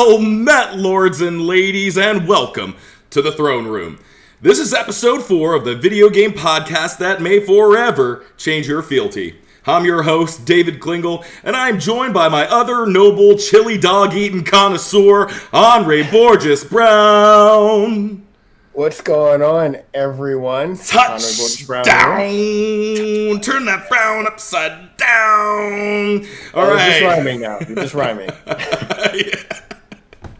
Well met, lords and ladies, and welcome to the Throne Room. This is episode 4 of the video game podcast that may forever change your fealty. I'm your host, David Klingle, and I'm joined by my other noble chili dog-eating connoisseur, Anre Borges Brown. What's going on, everyone? Touchdown! Turn that frown upside down. All right. You're just rhyming now. You're just rhyming. Yeah.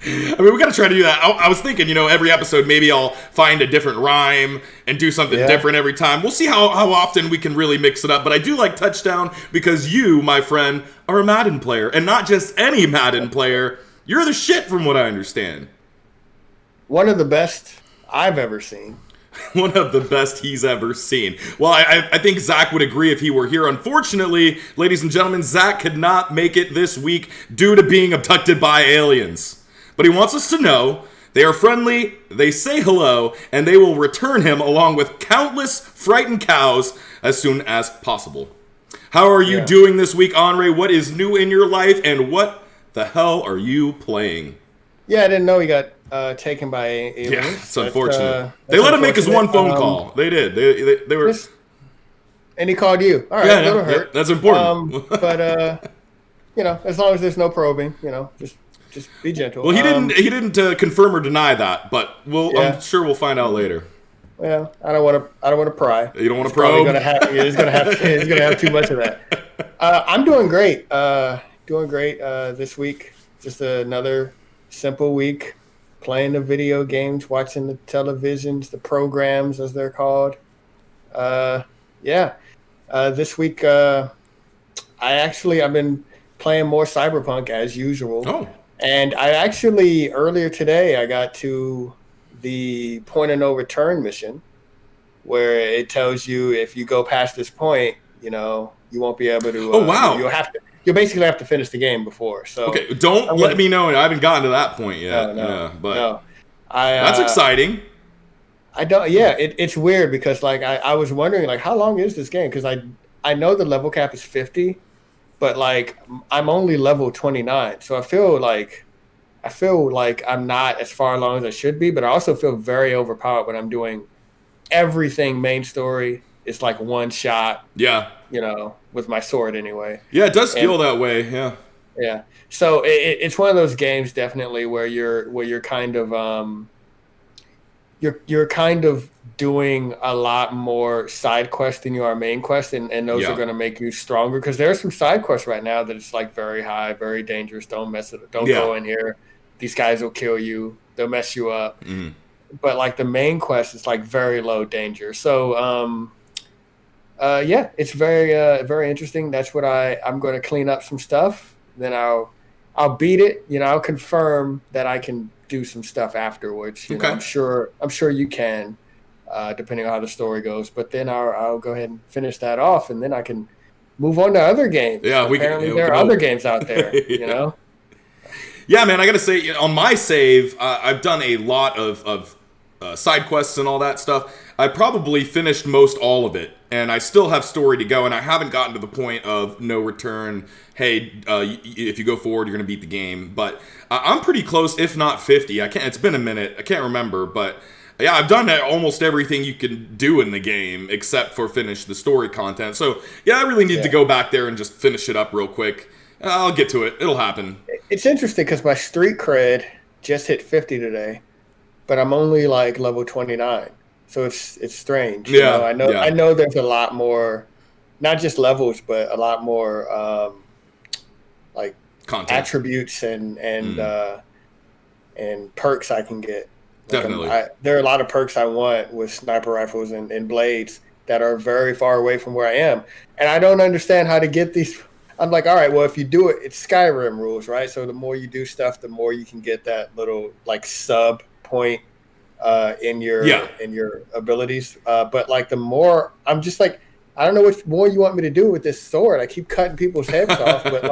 I mean, we got to try to do that. I was thinking, every episode, maybe I'll find a different rhyme and do something different every time. We'll see how often we can really mix it up. But I do like touchdown because you, my friend, are a Madden player. And not just any Madden player. You're the shit from what I understand. One of the best I've ever seen. One of the best he's ever seen. Well, I think Zach would agree if he were here. Unfortunately, ladies and gentlemen, Zach could not make it this week due to being abducted by aliens. But he wants us to know they are friendly, they say hello, and they will return him along with countless frightened cows as soon as possible. How are you doing this week, Anre? What is new in your life, and what the hell are you playing? Yeah, I didn't know he got taken by aliens. Yeah, it's unfortunate. They let him make his one phone call. They did. They were. And he called you. All right, never hurt. That's important. But as long as there's no probing, just be gentle. Well, he didn't confirm or deny that, but I'm sure we'll find out later. Well, I don't want to pry. You don't want to probe. He's gonna have too much of that. I'm doing great. This week. Just another simple week, playing the video games, watching the televisions, the programs as they're called. This week I've been playing more Cyberpunk as usual. Oh. And I actually, earlier today, I got to the point of no return mission where it tells you if you go past this point, you won't be able to. Oh, wow. You'll basically have to finish the game before. So okay, let me know. I haven't gotten to that point yet. No. That's exciting. I don't. Yeah, it's weird because I was wondering how long is this game? Because I know the level cap is 50. But I'm only level 29, so I feel like I'm not as far along as I should be. But I also feel very overpowered when I'm doing everything main story. It's like one shot. Yeah. With my sword anyway. Yeah, it does feel that way. Yeah. Yeah. So it's one of those games definitely where you're kind of you're kind of doing a lot more side quests than you are main quests, and those are going to make you stronger because there are some side quests right now that it's very high, very dangerous. Don't mess it. Don't go in here. These guys will kill you. They'll mess you up. Mm. But the main quest is very low danger. So it's very interesting. That's what I'm going to clean up some stuff. Then I'll beat it. I'll confirm that I can do some stuff afterwards. Okay. I'm sure you can. Depending on how the story goes, but then I'll go ahead and finish that off, and then I can move on to other games. Yeah, apparently there are other games out there. Yeah, man, I gotta say, on my save, I've done a lot of side quests and all that stuff. I probably finished most all of it, and I still have story to go, and I haven't gotten to the point of no return. Hey, if you go forward, you're gonna beat the game. But I'm pretty close, if not 50. It's been a minute. I can't remember, but. Yeah, I've done almost everything you can do in the game except for finish the story content. So, yeah, I really need to go back there and just finish it up real quick. I'll get to it. It'll happen. It's interesting because my street cred just hit 50 today, but I'm only level 29. So it's strange. Yeah, I know there's a lot more, not just levels, but a lot more content, attributes and perks I can get. Definitely. There are a lot of perks I want with sniper rifles and blades that are very far away from where I am. And I don't understand how to get these. I'm all right, well, if you do it, it's Skyrim rules, right? So the more you do stuff, the more you can get that little sub point in your abilities. But the more, I'm just I don't know which more you want me to do with this sword. I keep cutting people's heads off, but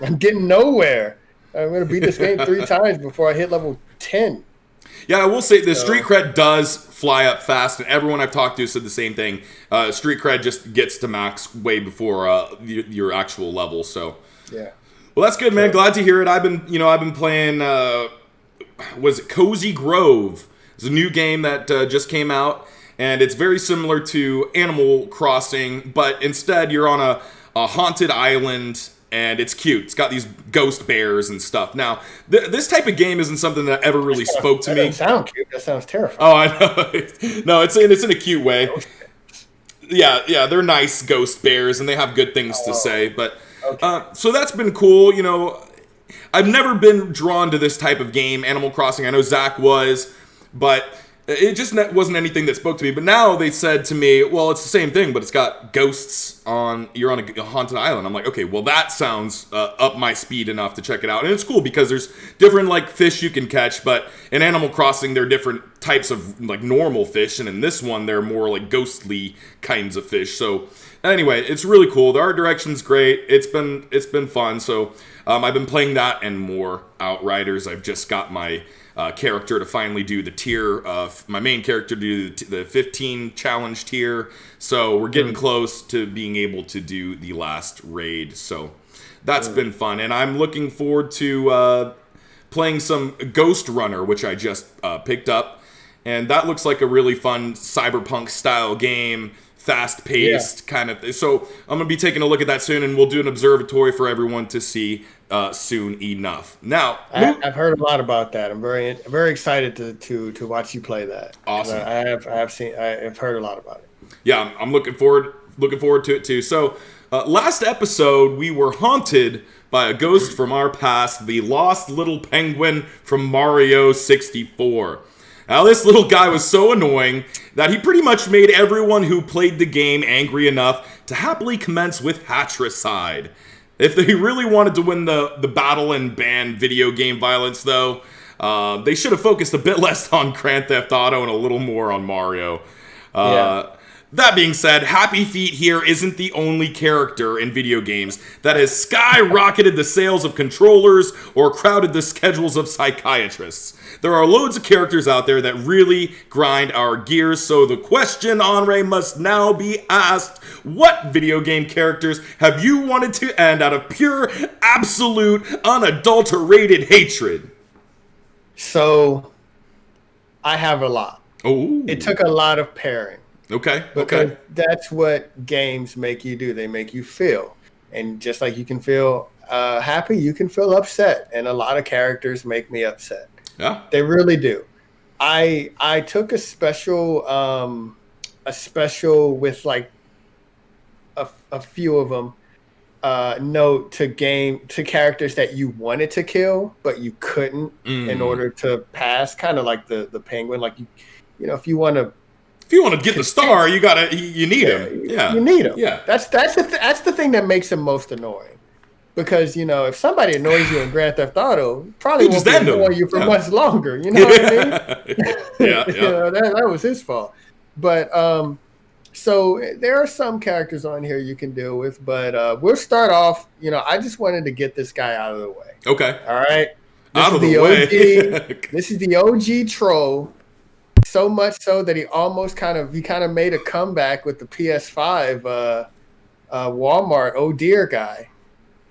I'm getting nowhere. I'm going to beat this game 3 times before I hit level 10. Yeah, I will say the street cred does fly up fast, and everyone I've talked to said the same thing. Street cred just gets to max way before your actual level. So, yeah. Well, that's good, man. Glad to hear it. I've been playing. Was it Cozy Grove? It's a new game that just came out, and it's very similar to Animal Crossing, but instead you're on a haunted island, and it's cute. It's got these ghost bears and stuff. Now, this type of game isn't something that ever really spoke to me. That doesn't sound cute. That sounds terrifying. Oh, I know. No, it's in a cute way. Yeah, they're nice ghost bears, and they have good things to say. But okay. So that's been cool. I've never been drawn to this type of game, Animal Crossing. I know Zach was, but it just wasn't anything that spoke to me. But now they said to me, well, it's the same thing, but it's got ghosts you're on a haunted island. I'm like, okay, well, that sounds up my speed enough to check it out. And it's cool because there's different, like, fish you can catch, but in Animal Crossing, there are different types of, like, normal fish, and in this one, they're more, like, ghostly kinds of fish. So, anyway, it's really cool. The art direction's great. It's been fun. So, I've been playing that and more Outriders. I've just got my character to finally do the tier of my main character to do the 15 challenge tier. So we're getting close to being able to do the last raid. So that's been fun, and I'm looking forward to playing some Ghost Runner, which I just picked up, and that looks like a really fun cyberpunk style game. Fast-paced kind of thing. So I'm going to be taking a look at that soon, and we'll do an observatory for everyone to see soon enough. Now, I've heard a lot about that. I'm very excited to watch you play that. Awesome. I've heard a lot about it. Yeah, I'm looking forward to it too. So last episode, we were haunted by a ghost from our past, the lost little penguin from Mario 64. Now, this little guy was so annoying that he pretty much made everyone who played the game angry enough to happily commence with Hatricide. If they really wanted to win the battle and ban video game violence, though, they should have focused a bit less on Grand Theft Auto and a little more on Mario. That being said, Happy Feet here isn't the only character in video games that has skyrocketed the sales of controllers or crowded the schedules of psychiatrists. There are loads of characters out there that really grind our gears, so the question, Anre, must now be asked: what video game characters have you wanted to end out of pure, absolute, unadulterated hatred? So, I have a lot. Oh. It took a lot of pairing. Okay. Because that's what games make you do. They make you feel. And just like you can feel happy, you can feel upset. And a lot of characters make me upset. Yeah. They really do. I took a special with like a few of them note to characters that you wanted to kill, but you couldn't in order to pass. Kind of like the penguin. Like if you want to get the star, you need him. Yeah, you need him. Yeah, that's the thing that makes him most annoying. Because if somebody annoys you in Grand Theft Auto, probably won't annoy you for much longer. You know what I mean? Yeah. That was his fault. But so there are some characters on here you can deal with, but we'll start off. I just wanted to get this guy out of the way. Okay. All right. Out of the way. This is the OG troll. So much so that he almost kind of made a comeback with the PS5 Walmart oh dear guy.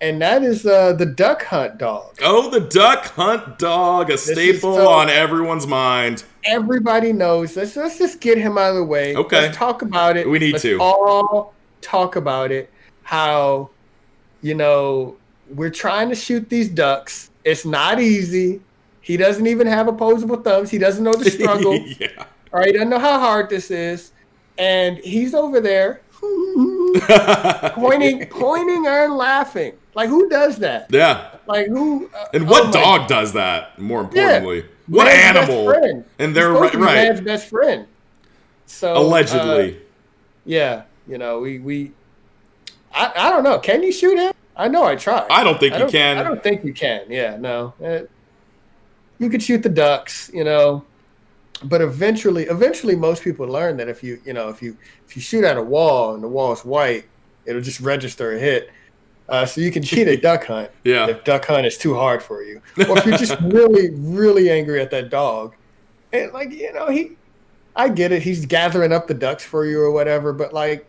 And that is the Duck Hunt dog. Oh, the Duck Hunt dog, a staple on everyone's mind. Everybody knows. Let's just get him out of the way. Okay. Let's talk about it. We need to. All talk about it. How, we're trying to shoot these ducks. It's not easy. He doesn't even have opposable thumbs. He doesn't know the struggle. Yeah. All right, he doesn't know how hard this is. And he's over there pointing and laughing. Like, who does that? Yeah. Like, who? And what dog does that, more importantly? Yeah. What animal? Best friend. And they're right. Man's best friend. So allegedly. Yeah. We I don't know. Can you shoot him? I know I tried. I don't think you can. I don't think you can. Yeah, no. You could shoot the ducks, but eventually most people learn that if you shoot at a wall and the wall's white, it'll just register a hit. So you can cheat at Duck Hunt if Duck Hunt is too hard for you. Or if you're just really, really angry at that dog. And I get it, he's gathering up the ducks for you or whatever, but like,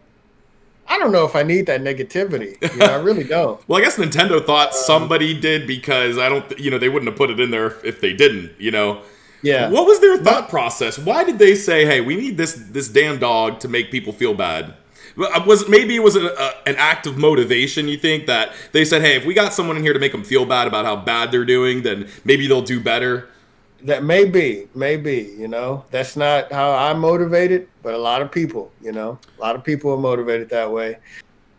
I don't know if I need that negativity. I really don't. Well, I guess Nintendo thought somebody did because I don't, they wouldn't have put it in there if they didn't. Yeah. What was their thought process? Why did they say, "Hey, we need this damn dog to make people feel bad"? Maybe it was an act of motivation? You think that they said, "Hey, if we got someone in here to make them feel bad about how bad they're doing, then maybe they'll do better." That may be. That's not how I'm motivated, but a lot of people, a lot of people are motivated that way.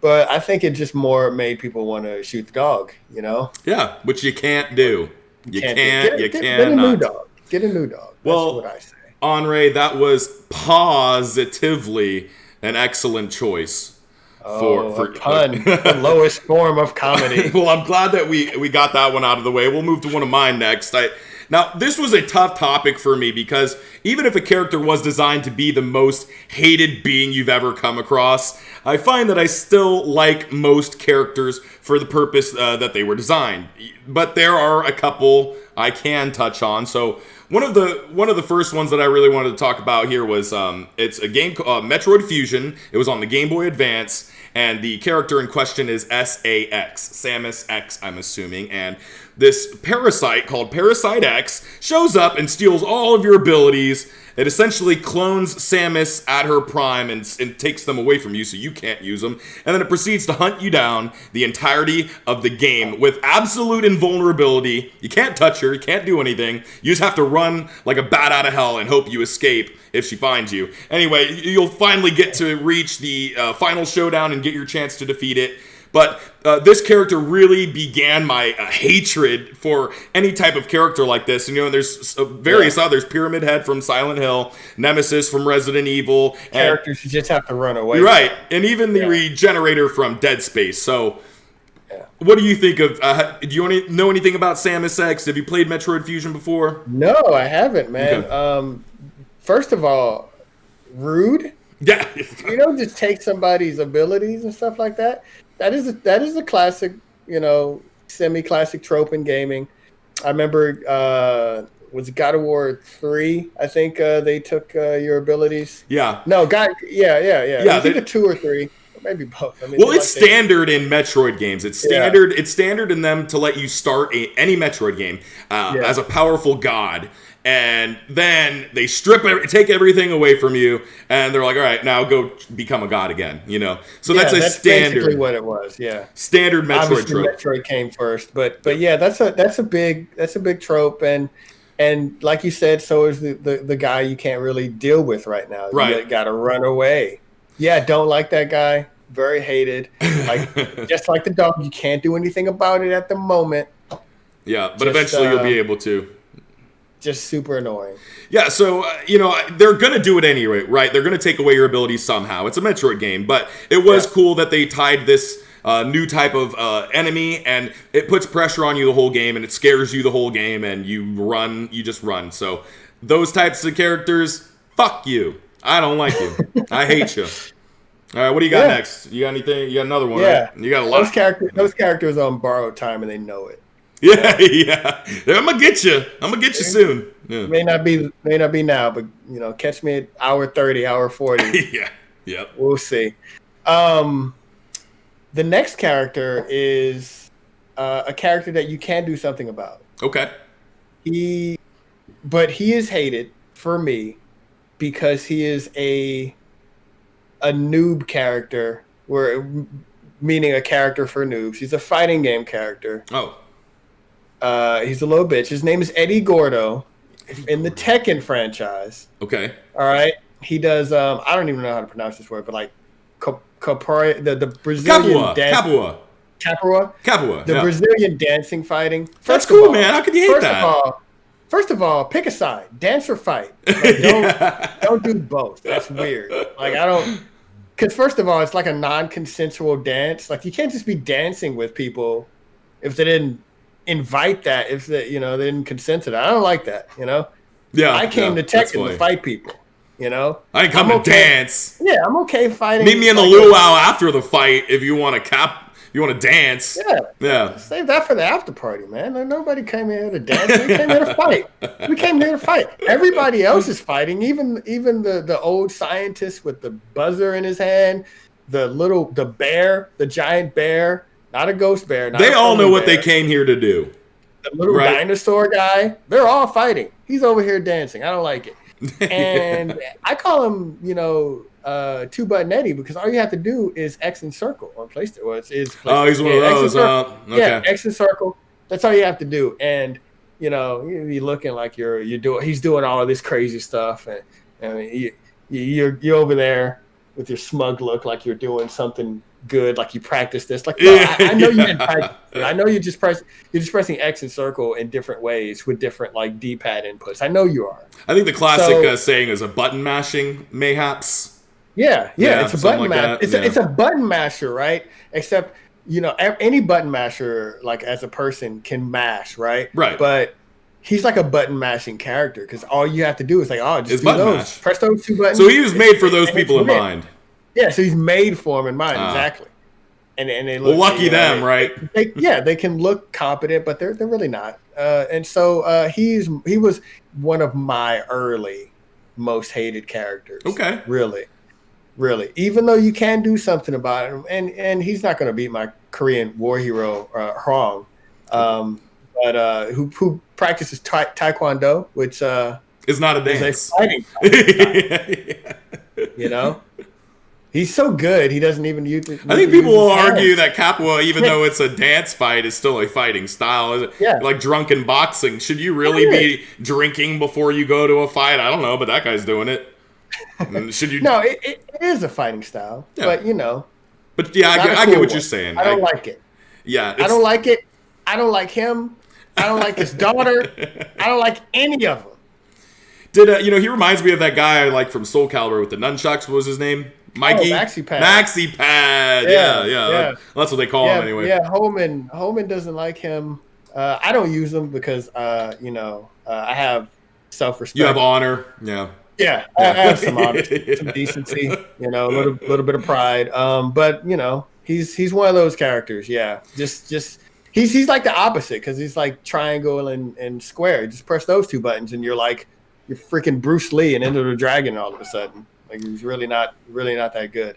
But I think it just more made people want to shoot the dog, Yeah, which you can't do. You can't. Get a new dog. Get a new dog. That's what I say. Anre, that was positively an excellent choice. For pun, the lowest form of comedy. Well, I'm glad that we got that one out of the way. We'll move to one of mine next. Now, this was a tough topic for me because even if a character was designed to be the most hated being you've ever come across, I find that I still like most characters for the purpose that they were designed. But there are a couple I can touch on. So one of the first ones that I really wanted to talk about here was it's a game called Metroid Fusion. It was on the Game Boy Advance, and the character in question is SAX, Samus X, I'm assuming, and this parasite called Parasite X shows up and steals all of your abilities. It essentially clones Samus at her prime and takes them away from you so you can't use them. And then it proceeds to hunt you down the entirety of the game with absolute invulnerability. You can't touch her. You can't do anything. You just have to run like a bat out of hell and hope you escape if she finds you. Anyway, you'll finally get to reach the final showdown and get your chance to defeat it. But this character really began my hatred for any type of character like this. And, there's various others. Pyramid Head from Silent Hill, Nemesis from Resident Evil. Characters you just have to run away. Right. And even the Regenerator from Dead Space. So what do you think of, do you know anything about Samus X? Have you played Metroid Fusion before? No, I haven't, man. Okay. First of all, rude. Yeah. Just take somebody's abilities and stuff like that. That is a classic, semi-classic trope in gaming. I remember, was it God of War 3? I think they took your abilities. Yeah. No, yeah. Yeah, I think a 2 or 3, maybe both. Well, it's standard in Metroid games. It's standard. Yeah. It's standard in them to let you start any Metroid game as a powerful god. And then they take everything away from you, and they're like, "All right, now go become a god again." So that's standard. Basically what it was. Yeah, standard Metroid Obviously, trope. Metroid came first, but yeah, that's a big trope, and like you said, so is the guy you can't really deal with right now. Right, you got to run away. Yeah, don't like that guy. Very hated. Like just like the dog, you can't do anything about it at the moment. Yeah, but eventually you'll be able to. Just super annoying. Yeah, so, they're going to do it anyway, right? They're going to take away your abilities somehow. It's a Metroid game, but it was cool that they tied this new type of enemy, and it puts pressure on you the whole game, and it scares you the whole game, and you just run. So those types of characters, fuck you. I don't like you. I hate you. All right, what do you got next? You got anything? You got another one, right? You got a lot. Those characters on borrowed time, and they know it. Yeah. I'm gonna get you soon. Yeah. May not be now, but catch me at hour 30, hour 40. Yeah. Yep. We'll see. The next character is a character that you can do something about. Okay. He is hated for me because he is a noob character, meaning a character for noobs. He's a fighting game character. Oh. He's a little bitch. His name is Eddie Gordo in the Tekken franchise. Okay. All right. He does. I don't even know how to pronounce this word, but like the Brazilian Capua. Capua. The Brazilian dancing fighting. That's cool, man. How could you hate that? First of all, pick a side. Dance or fight. Like, don't do both. That's weird. Like I don't. Because first of all, it's like a non-consensual dance. Like you can't just be dancing with people if they didn't invite that, if they didn't consent to that. I don't like that. Yeah. I came to Tekken to fight people. I didn't come to dance. Yeah, I'm okay fighting. Meet me in the luau after the fight if you want to dance. Yeah. Save that for the after party, man. Nobody came here to dance. We came here to fight. We came here to fight. Everybody else is fighting. Even the old scientist with the buzzer in his hand. the bear, the giant bear, not a ghost bear. Not They a all know friendly what bear, they came here to do. the little right? dinosaur guy. They're all fighting. He's over here dancing. I don't like it. And I call him, Two Button Eddie, because all you have to do is X and circle on PlayStation. Well, it's Oh, he's one of those. Okay. Okay. Yeah, X and circle. That's all you have to do. And you're looking like you're doing. He's doing all of this crazy stuff, and you're over there with your smug look, like you're doing something good, like you practice this. Like, no, I know you didn't practice. I know you're just pressing X and circle in different ways with different like D-pad inputs. I know you are. I think the classic saying is a button mashing, mayhaps. Yeah, it's a button like mash. It's a button masher, right? Except any button masher, like as a person, can mash, right? Right. But he's like a button mashing character, because all you have to do is like, just do button those, mash. press those two buttons. So he was made for those people in mind. Yeah, so he's made for them in mind, exactly. And they look, lucky them, right? They can look competent, but they're really not. And so he was one of my early most hated characters. Okay, really. Even though you can do something about it, and he's not going to beat my Korean war hero Hwang, but who practices Taekwondo, which is not a dance. Is a fighting style, He's so good, he doesn't even use it. I think people will argue that Capua, even though it's a dance fight, is still a fighting style. Yeah. Like drunken boxing. Should you really be drinking before you go to a fight? I don't know, but that guy's doing it. Should you? No, it is a fighting style, but But yeah, I get what you're saying. I don't like it. Yeah, I don't like it. I don't like him. I don't like his daughter. I don't like any of them. Did he reminds me of that guy I like from Soul Calibur with the nunchucks. What was his name? Mikey? MaxiPad. MaxiPad. Yeah. That's what they call him anyway. Yeah, Holman doesn't like him. I don't use him because I have self-respect. You have honor. Yeah. Yeah, I have some honor, some decency, a little bit of pride. But he's one of those characters. Yeah, just he's like the opposite, because he's like triangle and square. Just press those two buttons, and you're freaking Bruce Lee and Enter the Dragon all of a sudden. Like, he's really not that good.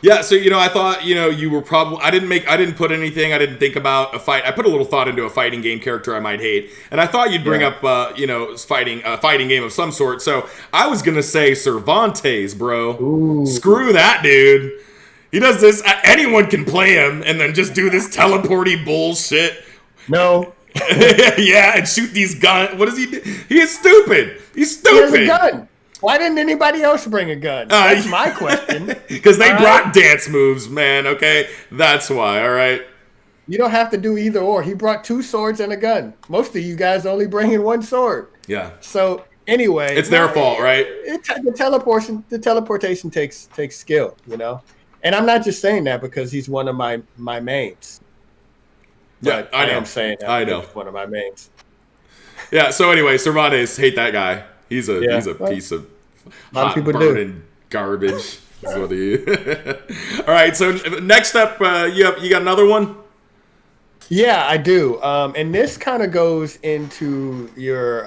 Yeah, so I thought you were probably I didn't put anything. I didn't think about a fight. I put a little thought into a fighting game character I might hate, and I thought you'd bring up fighting game of some sort. So I was gonna say Cervantes, bro. Ooh. Screw that dude. He does this. Anyone can play him, and then just do this teleporty bullshit. No. Yeah, and shoot these guns. What does he do? He is stupid. He's stupid. He has a gun. Why didn't anybody else bring a gun? That's my question. Because they brought dance moves, man, okay? That's why, all right? You don't have to do either or. He brought 2 swords and a gun. Most of you guys only bring in 1 sword. Yeah. So, anyway. It's their fault, right? The teleportation takes skill, And I'm not just saying that because he's one of my mains. Yeah, but I am saying that. I know. He's one of my mains. Yeah, so anyway, Cervantes, hate that guy. He's a piece of hot burning garbage. Is what he is. All right, so next up, you got another one? Yeah, I do. And this kind of goes into your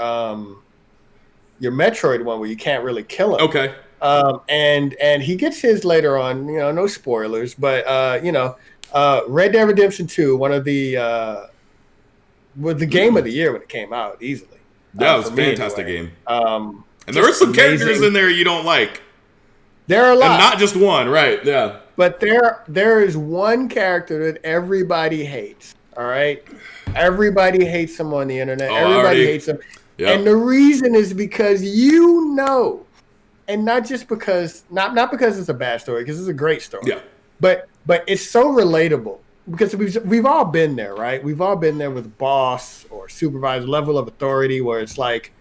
Metroid one, where you can't really kill him. Okay. And he gets his later on. No spoilers, but Red Dead Redemption 2, one of the the game of the year when it came out, easily. That was a fantastic game. And there are some characters in there you don't like. There are a lot. And not just one, right? Yeah. But there is one character that everybody hates, all right? Everybody hates him on the internet. Everybody hates him. Yep. And the reason is because and not just because, not because it's a bad story, because it's a great story. Yeah. But it's so relatable. Because we've all been there, right? We've all been there with boss or supervisor level of authority, where it's like,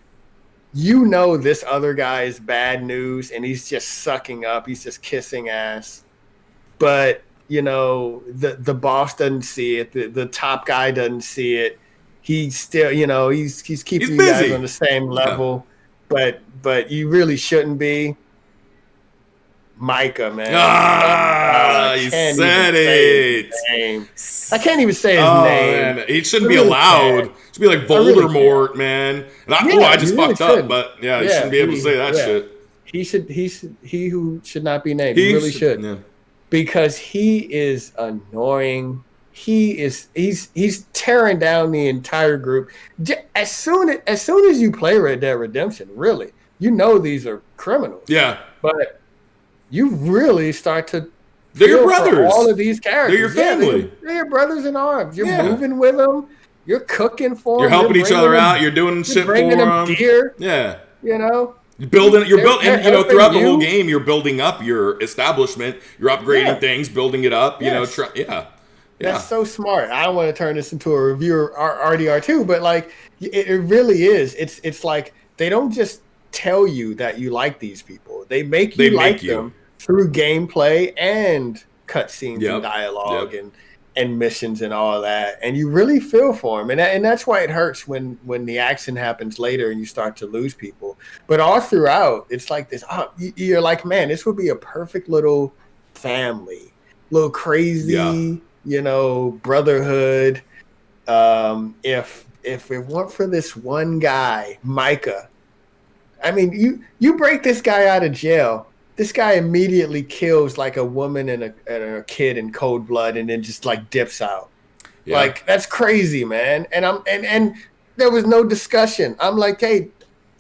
this other guy is bad news and he's just sucking up, he's just kissing ass. But the boss doesn't see it, the top guy doesn't see it. He's still, he's keeping you guys on the same level, but you really shouldn't be. Micah, man. You said it. I can't even say his name. Man. He shouldn't be allowed. It should be like Voldemort, man. And I just fucked up, but he shouldn't be able to say that shit. He who should not be named. He really should. Yeah. because he is annoying. He's tearing down the entire group. As soon as you play Red Dead Redemption, really, you know these are criminals. Yeah. But you really start to They're your feel for brothers. all of these characters. They're your family. They're your brothers in arms. You're Yeah. moving with them. You're cooking for them. You're helping each other out. You're doing You're shit for bringing them them. gear. Yeah. You know, You're building, They're and you know, throughout the helping whole you. game, you're building up your establishment. You're upgrading Yeah. things, building it up. You know, Yes. yeah. That's so smart. I don't want to turn this into a review RDR2, but like it really is. It's like they don't just tell you that you like these people. They make you like them through gameplay and cutscenes and dialogue and missions and all that. And you really feel for them. And that's why it hurts when the action happens later and you start to lose people. But all throughout, it's like this. You're like, man, this would be a perfect little family, little crazy. You know, brotherhood. If it weren't for this one guy, Micah, I mean, you break this guy out of jail. This guy immediately kills like a woman and a kid in cold blood, and then just like dips out. Yeah. Like that's crazy, man. And there was no discussion. I'm like, hey,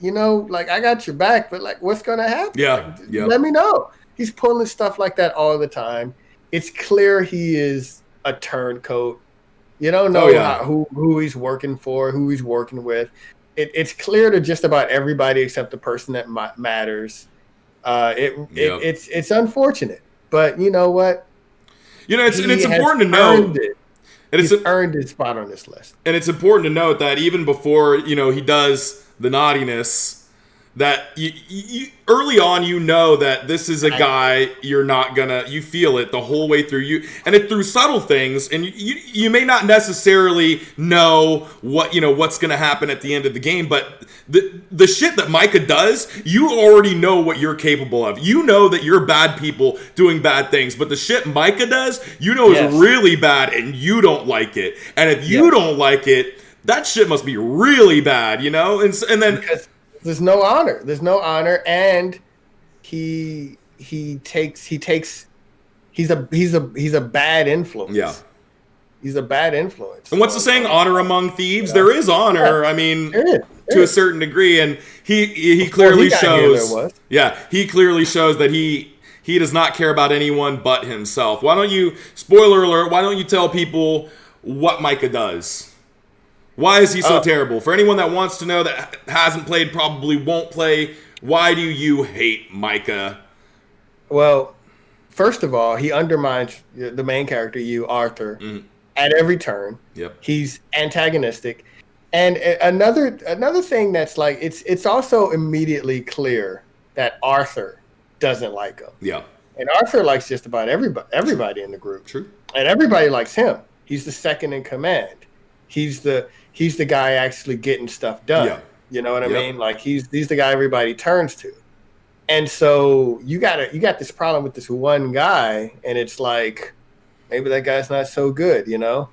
you know, like I got your back, but like, what's gonna happen? Yeah, like, let me know. He's pulling stuff like that all the time. It's clear he is a turncoat. You don't know who he's working for, who he's working with. It's clear to just about everybody except the person that matters. It's unfortunate, but you know what? You know, it's important to know. He's earned his spot on this list. And it's important to note that even before, you know, he does the naughtiness, that you early on, you know that this is a guy you feel it the whole way through, and it through subtle things, and you may not necessarily know what's gonna happen at the end of the game, but the shit that Micah does, you already know what you're capable of. You know that you're bad people doing bad things, but the shit Micah does, you know, is really bad, and you don't like it. And if you don't like it, that shit must be really bad, you know. And then. Because there's no honor, and he's a bad influence. Yeah, he's a bad influence. And what's the saying? Honor among thieves. Yeah. There is honor. I mean, to a certain degree, and he clearly shows. He clearly shows that he does not care about anyone but himself. Why don't you? Spoiler alert! Why don't you tell people what Micah does? Why is he so terrible? For anyone that wants to know, that hasn't played, probably won't play, why do you hate Micah? Well, first of all, he undermines the main character, Arthur, at every turn. Yep. He's antagonistic. And another thing that's like, it's also immediately clear that Arthur doesn't like him. Yeah. And Arthur likes just about everybody in the group. True. And everybody likes him. He's the second in command. He's the guy actually getting stuff done. Yeah. You know what I mean? Like he's the guy everybody turns to. And so you got this problem with this one guy, and it's like maybe that guy's not so good, you know?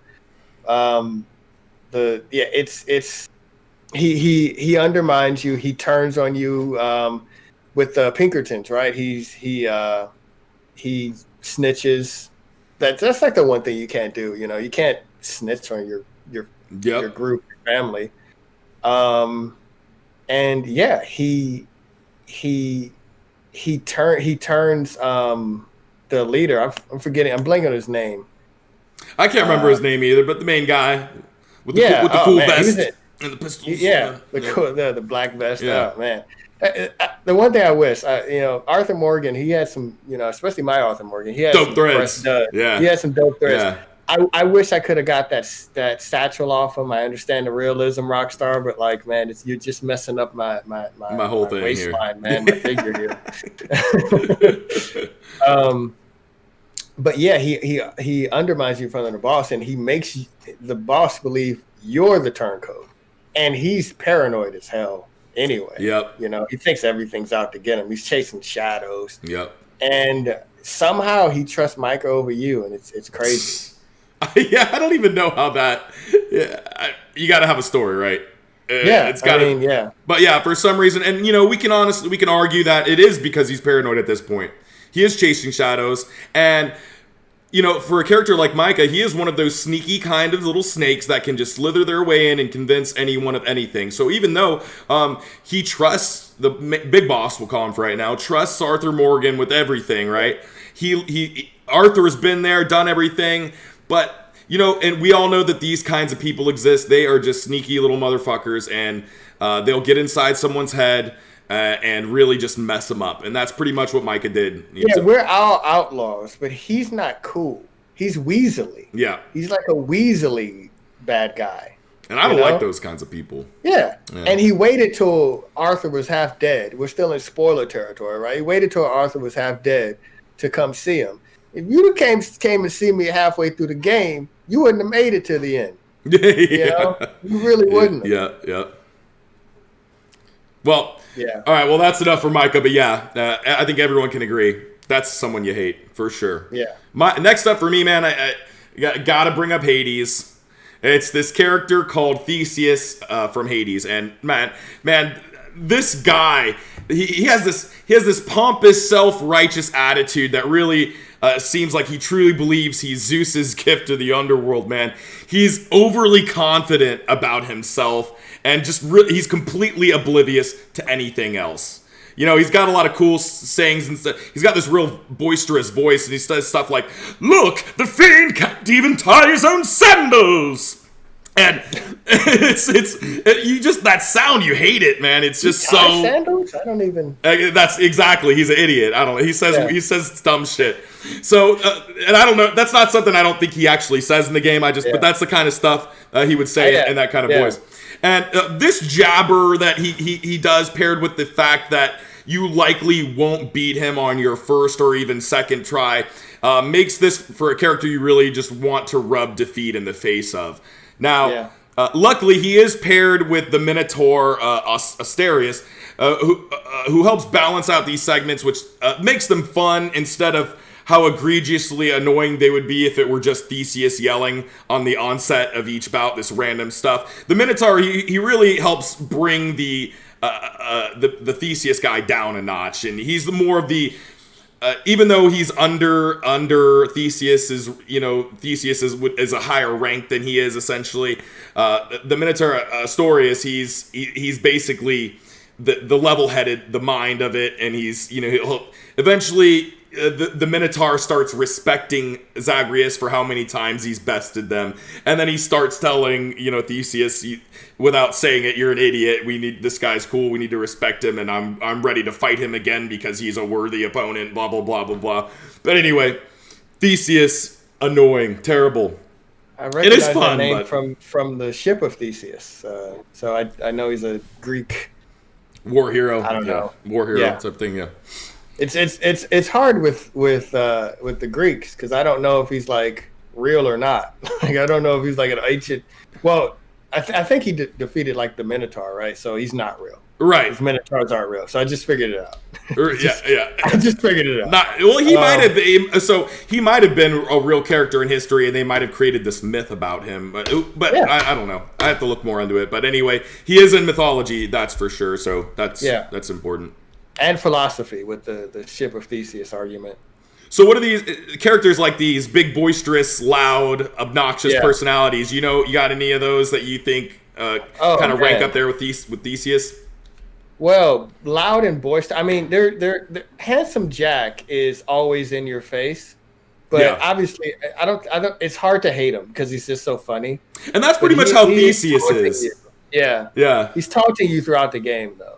He undermines you, he turns on you with the Pinkertons, right? He snitches. That's like the one thing you can't do, you know. You can't snitch on your group, your family. And yeah, he turns the leader. I'm forgetting. I'm blanking on his name. I can't remember his name either, but the main guy with the cool vest and the pistols. The black vest. Yeah. Oh man. The one thing I wish, Arthur Morgan, he had some, especially my Arthur Morgan, he had dope some threads. Yeah, he had some dope threads. Yeah. I wish I could have got that satchel off him. I understand the realism, Rockstar, but like, man, you're just messing up my whole thing waistline, here. Man, my figure here. But yeah, he undermines you in front of the boss, and he makes the boss believe you're the turncoat, and he's paranoid as hell. Anyway, yep. He thinks everything's out to get him. He's chasing shadows. Yep. And somehow he trusts Micah over you, and it's crazy. Yeah, I don't even know how that. Yeah, you got to have a story, right? It's got to. Yeah. But yeah, for some reason, and we can argue that it is because he's paranoid at this point. He is chasing shadows, and for a character like Micah, he is one of those sneaky kind of little snakes that can just slither their way in and convince anyone of anything. So even though he trusts the big boss, we'll call him for right now, trusts Arthur Morgan with everything, right? Arthur has been there, done everything, but and we all know that these kinds of people exist. They are just sneaky little motherfuckers, and they'll get inside someone's head and really just mess them up. And that's pretty much what Micah did. Yeah, we're all outlaws, but he's not cool. He's Weasley. Yeah. He's like a Weasley bad guy. And I don't like those kinds of people. Yeah. And he waited till Arthur was half dead. We're still in spoiler territory, right? He waited till Arthur was half dead to come see him. If you came and see me halfway through the game, you wouldn't have made it to the end. You really wouldn't have. Yeah. Well, all right, well, that's enough for Micah, but I think everyone can agree. That's someone you hate, for sure. Yeah. Next up for me, man, I gotta bring up Hades. It's this character called Theseus from Hades, and man, this guy, he has this pompous, self-righteous attitude that really seems like he truly believes he's Zeus's gift to the underworld, man. He's overly confident about himself, and just he's completely oblivious to anything else. He's got a lot of cool sayings and stuff. He's got this real boisterous voice, and he says stuff like, "Look, the fiend can't even tie his own sandals." And it's you just, that sound, you hate it, man. It's just so sandals? I don't even. That's exactly. He's an idiot. I don't know. He says dumb shit. So and I don't know. That's not something I don't think he actually says in the game. But that's the kind of stuff he would say in that kind of voice. And this jabber that he does, paired with the fact that you likely won't beat him on your first or even second try, makes this for a character you really just want to rub defeat in the face of. Now, luckily, he is paired with the Minotaur Asterius, who helps balance out these segments, which makes them fun instead of how egregiously annoying they would be if it were just Theseus yelling on the onset of each bout, this random stuff. The Minotaur, he really helps bring the Theseus guy down a notch, and he's more of the even though he's under Theseus is a higher rank than he is essentially. The Minotaur Asterius, he's basically the level-headed, the mind of it, and he'll eventually. The Minotaur starts respecting Zagreus for how many times he's bested them, and then he starts telling Theseus, without saying it, "You're an idiot. This guy's cool. We need to respect him, and I'm ready to fight him again because he's a worthy opponent." Blah blah blah blah blah. But anyway, Theseus, annoying, terrible. It is fun, name from the ship of Theseus, so I know he's a Greek war hero. I don't know, war hero type thing. Yeah. It's hard with the Greeks, because I don't know if he's like real or not. Like, I don't know if he's like an ancient. Well, I think he defeated like the Minotaur, right? So he's not real. Right. His Minotaurs aren't real. So I just figured it out. I just figured it out. He might have been. So he might have been a real character in history, and they might have created this myth about him. But I don't know. I have to look more into it. But anyway, he is in mythology, that's for sure. So that's important. And philosophy with the ship of Theseus argument. So what are these characters, like these big, boisterous, loud, obnoxious personalities? You got any of those that you think kind of rank up there with Theseus? Well, loud and boisterous. I mean, they're Handsome Jack is always in your face, but obviously, I don't. It's hard to hate him because he's just so funny. And that's pretty much how Theseus is. Yeah. He's taunting you throughout the game, though.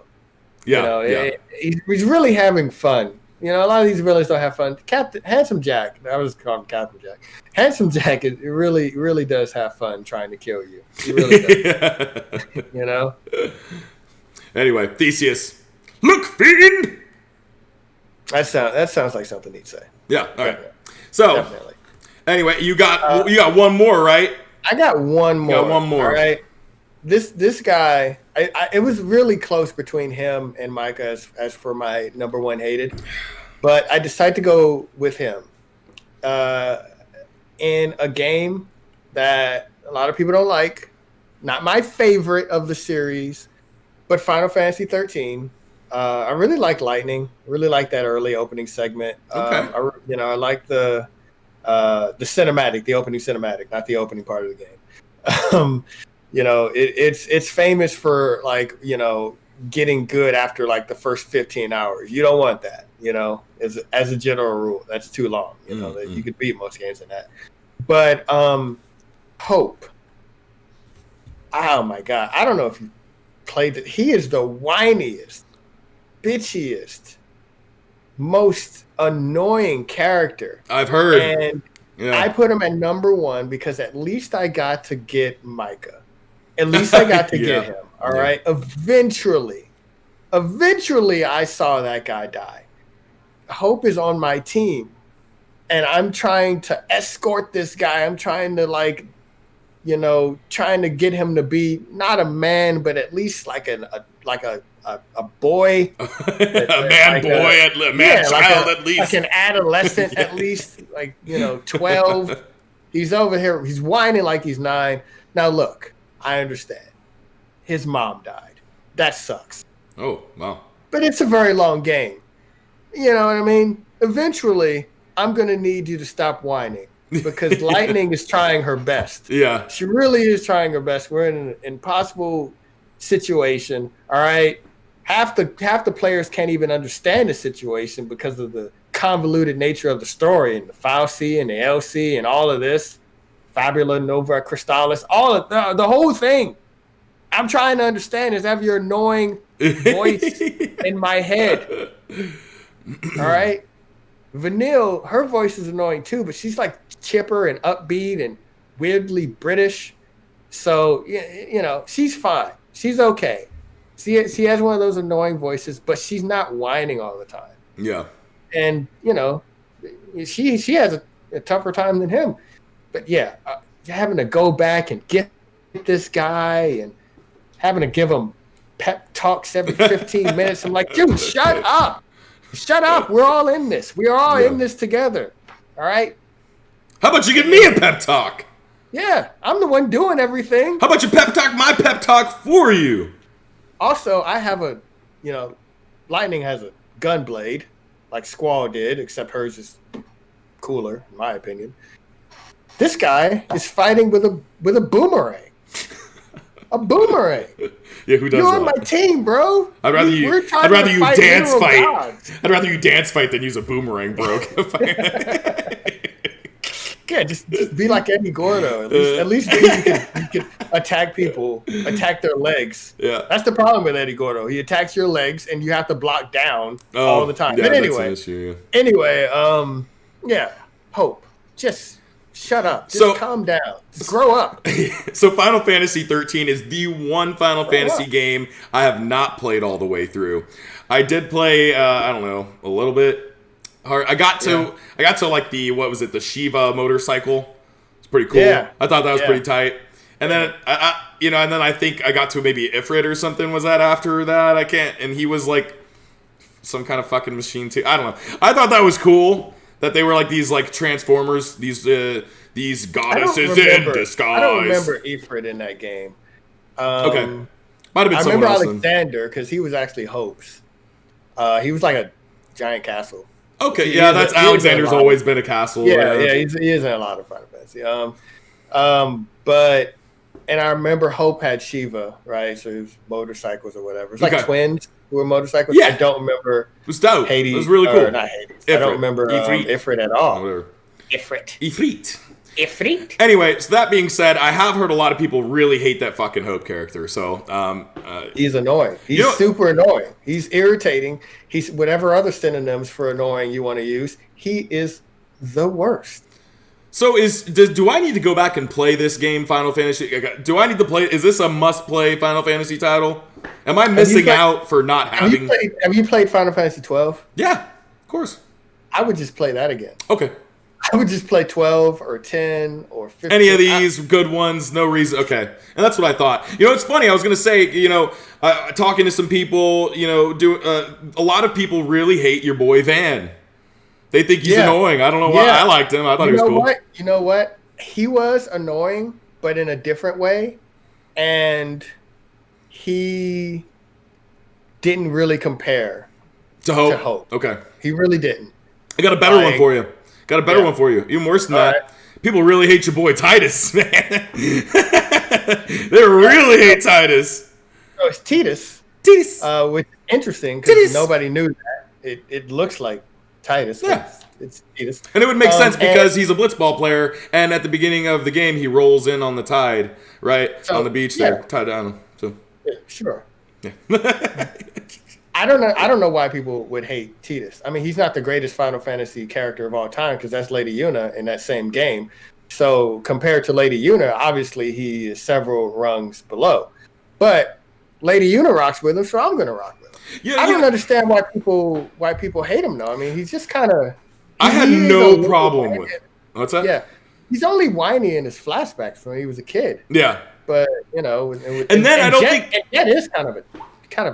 He's really having fun. A lot of these villains don't have fun. Handsome Jack, I was calling him Captain Jack. Handsome Jack, it really does have fun trying to kill you. He really does. Anyway, Theseus, look, fiend. That sounds like something he'd say. Yeah. All right. So, definitely. Anyway, you got one more, right? I got one more. You got one more. All right. This guy, it was really close between him and Micah as for my number one hated, but I decided to go with him in a game that a lot of people don't like. Not my favorite of the series, but Final Fantasy 13. I really like Lightning. Really like that early opening segment. Okay. I like the cinematic, the opening cinematic, not the opening part of the game. It's famous for like getting good after like the first 15 hours. You don't want that, as a general rule. That's too long. That you could beat most games in that. But Hope. Oh my God, I don't know if you played it. He is the whiniest, bitchiest, most annoying character I've heard. And I put him at number 1 because at least I got to get Micah. At least I got to get him. All right. Eventually, I saw that guy die. Hope is on my team, and I'm trying to escort this guy. I'm trying to trying to get him to be not a man, but at least like a boy, a man child at least, like an adolescent at least, 12. He's over here. He's whining like he's 9. Now look, I understand. His mom died. That sucks. Oh wow! But it's a very long game. You know what I mean? Eventually, I'm gonna need you to stop whining. Because Lightning is trying her best. Yeah. She really is trying her best. We're in an impossible situation. All right. Half the players can't even understand the situation because of the convoluted nature of the story and the Fauci and the LC and all of this. Fabula Nova Crystallis, all of the whole thing. I'm trying to understand is have your annoying voice in my head. All right. Vanille, her voice is annoying too, but she's like chipper and upbeat and weirdly British. So, she's fine. She's okay. She has one of those annoying voices, but she's not whining all the time. Yeah. And, she has a tougher time than him. But yeah, having to go back and get this guy and having to give him pep talks every 15 minutes. I'm like, dude, shut up. Shut up. We're all in this. We are all in this together. All right? How about you give me a pep talk? Yeah, I'm the one doing everything. How about you pep talk my pep talk for you? Also, I have Lightning has a gun blade, like Squall did, except hers is cooler, in my opinion. This guy is fighting with a boomerang. A boomerang. Yeah, who does You're that? on my team, bro. I'd rather you dance fight. I'd rather you dance fight than use a boomerang, bro. Yeah, just be like Eddie Gordo. At least then you can attack people, attack their legs. Yeah, that's the problem with Eddie Gordo. He attacks your legs, and you have to block down all the time. Yeah, but anyway, that's an issue, yeah. Hope, just shut up. Just calm down. Just grow up. So Final Fantasy 13 is the one Final Fantasy game I have not played all the way through. I did play, I don't know, a little bit. I got to like the Shiva motorcycle. It's pretty cool. Yeah. I thought that was pretty tight. And then I think I got to maybe Ifrit or something. Was that after that? I can't. And he was like some kind of fucking machine too. I don't know. I thought that was cool that they were like these like Transformers, these goddesses in disguise. I don't remember Ifrit in that game. Okay, might have been. I someone remember else Alexander because he was actually Hope's. He was like a giant castle. Okay, that's Alexander's always been a castle. Yeah, he is in a lot of Final Fantasy. And I remember Hope had Shiva, right? So it was motorcycles or whatever. It's like twins who were motorcycles. Yeah. I don't remember. It was dope. Hades, it was really cool. Not Hades. I don't remember Ifrit at all. Ifrit. Ifrit. Anyway, so that being said, I have heard a lot of people really hate that fucking Hope character. So he's annoying. He's super annoying. He's irritating. He's whatever other synonyms for annoying you want to use. He is the worst. So do I need to go back and play this game, Final Fantasy? Do I need to play? Is this a must-play Final Fantasy title? Am I missing out for not having? Have you played Final Fantasy 12? Yeah, of course. I would just play that again. Okay. I would just play 12 or 10 or 15. Any of these good ones, no reason. Okay. And that's what I thought. It's funny. I was going to say, talking to some people, a lot of people really hate your boy Van. They think he's annoying. I don't know why. I liked him. I thought he was cool. You know what? He was annoying, but in a different way. And he didn't really compare To Hope? to Hope. Okay. He really didn't. I got a better one for you. Got a better one for you. Even worse than that. Right. People really hate your boy Titus, man. They really hate Titus. So it's Titus. Titus. Which is interesting because nobody knew that. It looks like Titus. Yeah. It's Titus. And it would make sense because he's a blitzball player, and at the beginning of the game, he rolls in on the tide, right? So, on the beach there, tied down. So. Yeah, sure. Yeah. I don't know why people would hate Titus. I mean, he's not the greatest Final Fantasy character of all time because that's Lady Yuna in that same game. So compared to Lady Yuna, obviously he is several rungs below. But Lady Yuna rocks with him, so I'm gonna rock with him. Yeah, I don't understand why people hate him though. I mean, he's just kind of. I had no problem with it. What's that? Yeah, he's only whiny in his flashbacks when he was a kid. Yeah, but and then I don't think Jet is kind of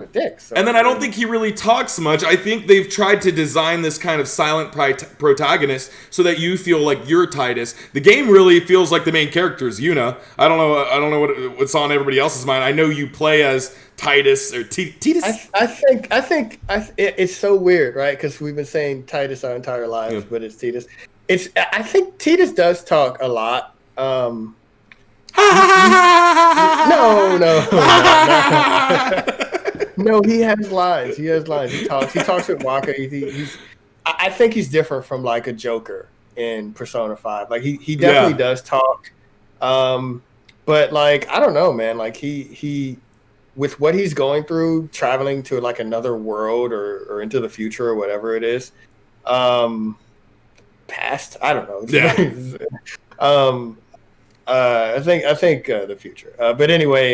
a dick. So, and then I don't think he really talks much. I think they've tried to design this kind of silent protagonist so that you feel like you're Titus. The game really feels like the main character is Yuna. I don't know what's on everybody else's mind. I know you play as Titus or Titus. I think it's so weird, right? Because we've been saying Titus our entire lives, but it's Titus. I think Titus does talk a lot. No. No, he has lines. He talks with Waka. I think he's different from like a Joker in Persona 5. Like he definitely does talk. But like I don't know, man. Like he with what he's going through, traveling to like another world or into the future or whatever it is. Past, I don't know. Yeah. I think the future. But anyway,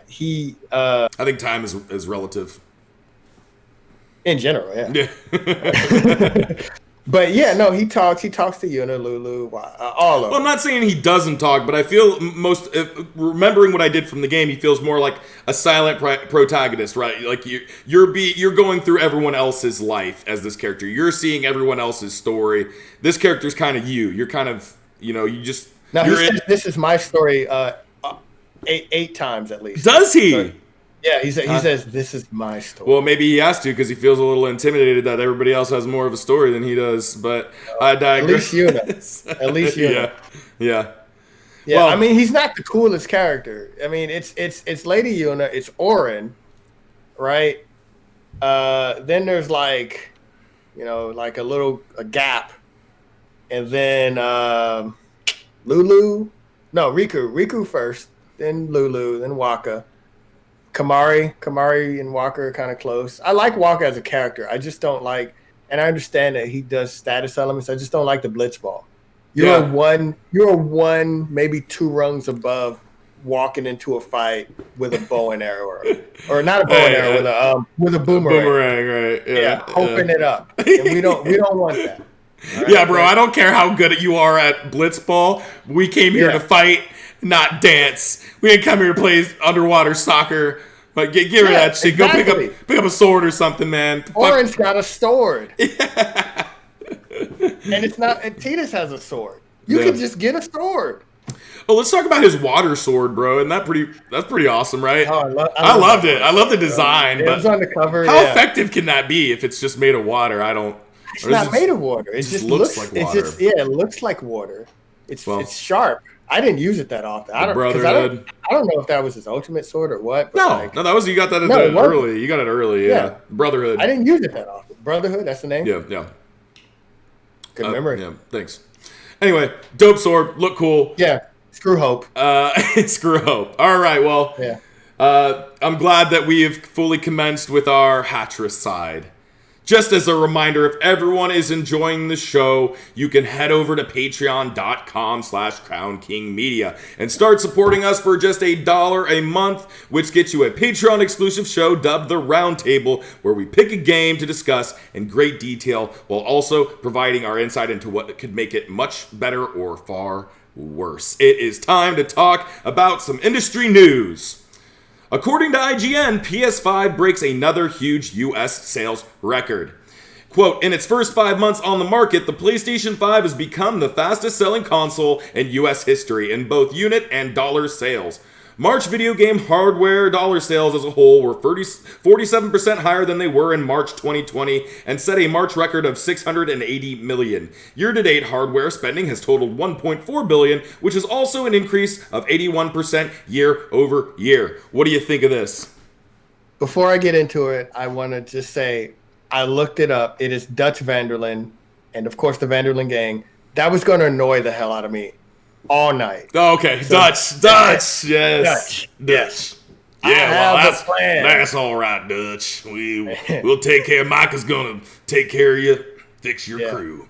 he. I think time is relative. In general, yeah. Yeah. But yeah, no, he talks to Yuna, Lulu, all of them. Well, I'm not saying he doesn't talk, but I feel remembering what I did from the game, he feels more like a silent protagonist, right? Like you're going through everyone else's life as this character. You're seeing everyone else's story. This character's kind of you. You're kind of, you just. Now, he says, this is my story 8 times at least. Does he? So, yeah, he says, this is my story. Well, maybe he has to because he feels a little intimidated that everybody else has more of a story than he does. But I digress. At least Yuna. Yeah. Well, I mean, he's not the coolest character. I mean, it's Lady Yuna, it's Auron, right? Then there's like a gap. And then Riku first, then Lulu, then Waka. Kamari and Waka are kind of close. I like Waka as a character. I just don't like, and I understand that he does status elements. I just don't like the blitzball. You're one, maybe 2 rungs above walking into a fight with a bow and arrow, or not a bow and arrow, with a boomerang. Boomerang, right? Yeah, hoping it up. And we don't want that. Right? Yeah, bro. I don't care how good you are at blitzball. We came here to fight, not dance. We didn't come here to play underwater soccer. But get rid of that shit. Exactly. Go pick up a sword or something, man. Orange got a sword. Yeah. And it's not. And Titus has a sword. You can just get a sword. Oh, let's talk about his water sword, bro. And that's pretty awesome, right? Oh, I loved it. I love the design. It was on the cover. How effective can that be if it's just made of water? I don't. It's not made of water. It just looks like water. It looks like water. It's sharp. I didn't use it that often. I don't know if that was his ultimate sword or what. But no, that was you got that early. You got it early, yeah. Brotherhood. I didn't use it that often. Brotherhood, that's the name. Yeah. Good memory. Yeah, thanks. Anyway, dope sword, look cool. Yeah, screw Hope. Screw Hope. All right, well, I'm glad that we have fully commenced with our Hatricide. Just as a reminder, if everyone is enjoying the show, you can head over to patreon.com/CrownKingMedia and start supporting us for just $1 a month, which gets you a Patreon exclusive show dubbed The Roundtable, where we pick a game to discuss in great detail while also providing our insight into what could make it much better or far worse. It is time to talk about some industry news. According to IGN, PS5 breaks another huge US sales record. Quote, in its first 5 months on the market, the PlayStation 5 has become the fastest selling console in US history in both unit and dollar sales. March video game hardware dollar sales as a whole were 47% higher than they were in March 2020 and set a March record of $680 million. Year-to-date hardware spending has totaled $1.4 billion, which is also an increase of 81% year over year. What do you think of this? Before I get into it, I want to just say I looked it up. It is Dutch Vanderlyn, and of course the Vanderlyn gang. That was going to annoy the hell out of me all night. Oh, okay, so, Dutch, yes. Yeah, well, that's all right, Dutch. We'll take care. Micah's gonna take care of you, fix your crew.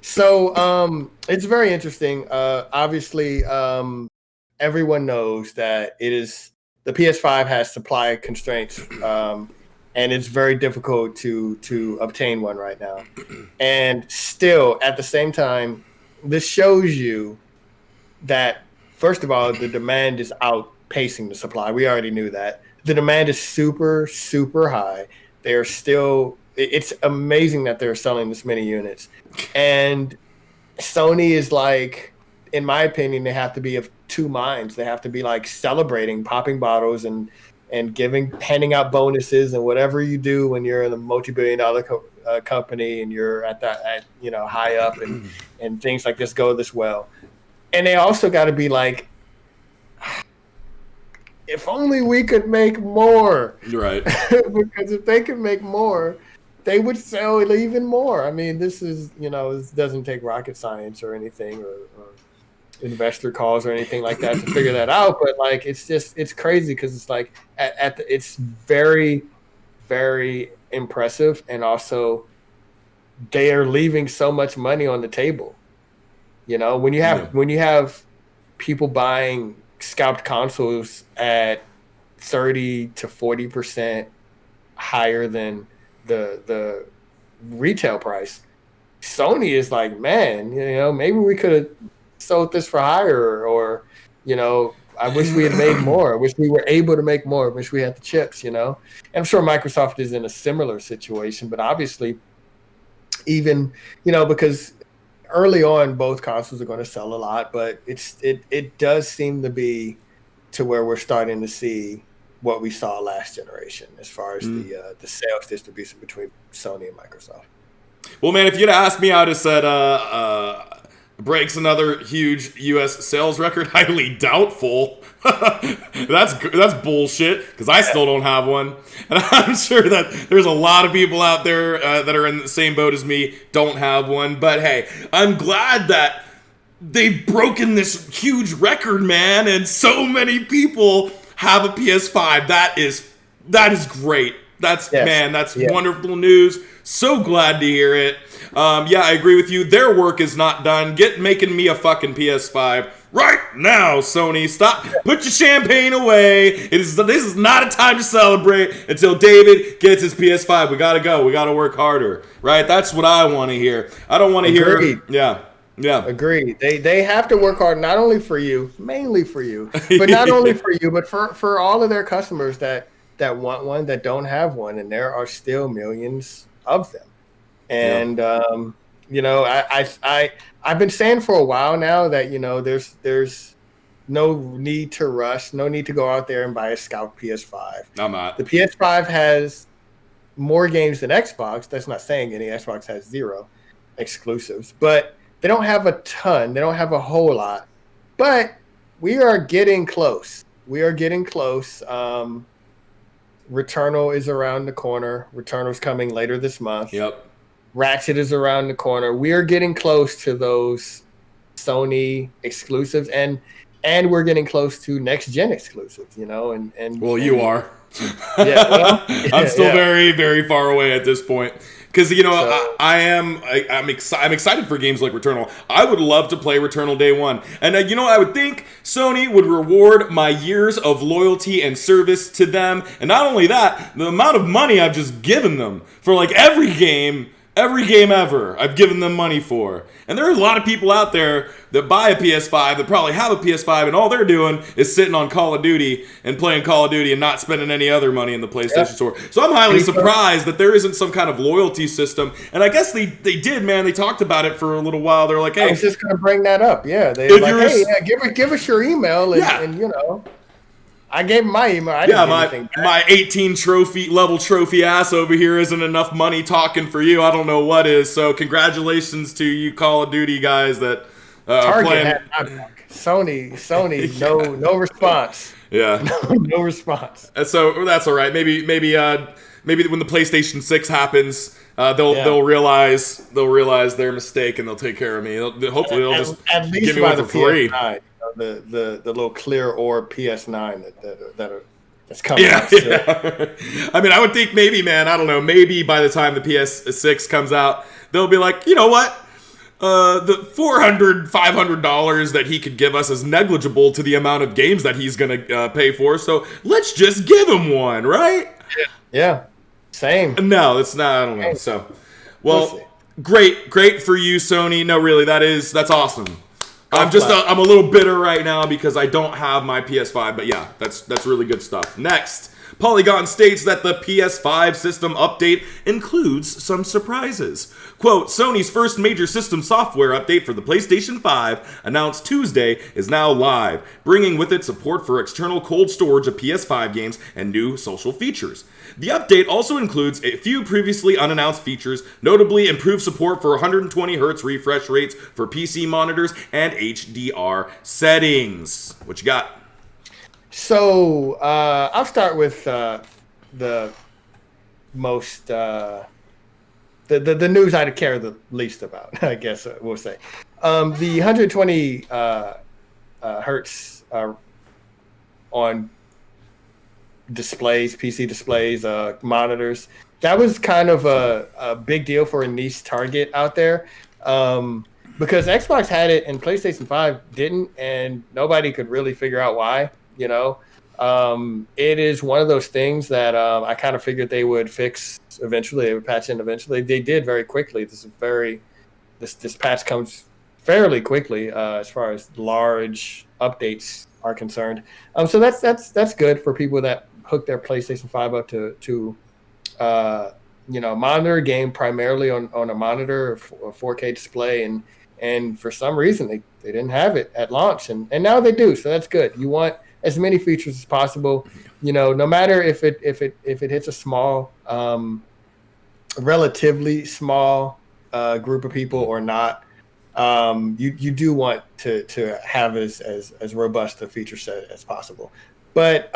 So, it's very interesting. Obviously, everyone knows that the PS5 has supply constraints, and it's very difficult to obtain one right now. And still, at the same time, this shows you that, first of all, the demand is outpacing the supply. We already knew that. The demand is super, super high. It's amazing that they're selling this many units. And Sony is like, in my opinion, they have to be of two minds. They have to be like celebrating, popping bottles and handing out bonuses and whatever you do when you're in a multi-billion-dollar company and you're high up and things like this go this well. And they also got to be like, if only we could make more. Right. Because if they could make more, they would sell even more. I mean, this doesn't take rocket science or anything or investor calls or anything like that to figure that out. But like, it's crazy because it's like it's very, very impressive. And also they are leaving so much money on the table. When you have people buying scalped consoles at 30 to 40% higher than the retail price, Sony is like, man, maybe we could have sold this for higher, or I wish we had made more. I wish we were able to make more. I wish we had the chips. And I'm sure Microsoft is in a similar situation, but obviously, even because early on both consoles are going to sell a lot, but it does seem to be to where we're starting to see what we saw last generation as far as the sales distribution between Sony and Microsoft. Well, man, if you'd asked me, I'd have said breaks another huge U.S. sales record. Highly doubtful. That's bullshit, because I still don't have one. And I'm sure that there's a lot of people out there that are in the same boat as me, don't have one. But hey, I'm glad that they've broken this huge record, man, and so many people have a PS5. That is great. That's wonderful news. So glad to hear it. I agree with you. Their work is not done. Get making me a fucking PS5 right now, Sony. Stop. Put your champagne away. This is not a time to celebrate until David gets his PS5. We gotta go. We gotta work harder. Right? That's what I want to hear. I don't want to hear. Yeah. Agreed. They have to work hard, not only for you, mainly for you, but not only for you, but for all of their customers that want one, that don't have one, and there are still millions of them. And I've been saying for a while now that there's no need to rush, no need to go out there and buy a scalped PS5. I'm not. The PS5 has more games than Xbox. That's not saying any. Xbox has 0 exclusives, but they don't have a ton. They don't have a whole lot, but we are getting close. Returnal is around the corner. Returnal's coming later this month. Yep. Ratchet is around the corner. We are getting close to those Sony exclusives, and we're getting close to next gen exclusives. You are. I'm still very, very far away at this point. Because I'm excited for games like Returnal. I would love to play Returnal day one, and I would think Sony would reward my years of loyalty and service to them, and not only that, the amount of money I've just given them for like every game Every game ever, I've given them money for. And there are a lot of people out there that buy a PS5 that probably have a PS5 and all they're doing is sitting on Call of Duty and playing Call of Duty and not spending any other money in the PlayStation Store. So I'm highly surprised that there isn't some kind of loyalty system. And I guess they did, man. They talked about it for a little while. They're like, hey. I was just going to bring that up. Yeah. They were like, hey, give us your email and you know. I gave him my email. I didn't get anything back. My 18 trophy ass over here isn't enough money talking for you. I don't know what is. So congratulations to you Call of Duty guys that are playing. Sony, no response. Yeah, no response. And so that's all right. Maybe when the PlayStation 6 happens, they'll realize their mistake and they'll take care of me. Hopefully they'll just at least give me one for free. PS9. The little clear orb PS9 that's coming out soon. Yeah. I mean, I would think maybe, man, I don't know, maybe by the time the PS6 comes out, they'll be like, you know what? The $400-$500 that he could give us is negligible to the amount of games that he's going to pay for, so let's just give him one, right? Yeah. Same. No, it's not, I don't know. So, well, great for you, Sony. No, really, that's awesome. I'm a little bitter right now because I don't have my PS5, but yeah, that's really good stuff. Next, Polygon states that the PS5 system update includes some surprises. Quote, Sony's first major system software update for the PlayStation 5, announced Tuesday, is now live, bringing with it support for external cold storage of PS5 games and new social features. The update also includes a few previously unannounced features, notably improved support for 120Hz refresh rates for PC monitors and HDR settings. What you got? So I'll start with the most the news I care the least about. I guess we'll say the 120 hertz on displays, PC displays, monitors. That was kind of a big deal for a niche target out there. Because Xbox had it and PlayStation 5 didn't, and nobody could really figure out why. You know, it is one of those things that I kind of figured they would fix eventually. They would patch in eventually. They did very quickly. This patch comes fairly quickly as far as large updates are concerned. So that's good for people that hook their PlayStation 5 up to monitor a game primarily on a monitor, a 4K display, and for some reason they didn't have it at launch, and now they do. So that's good. You want as many features as possible, no matter if it hits a small, relatively small group of people or not. You do want to have as robust a feature set as possible. But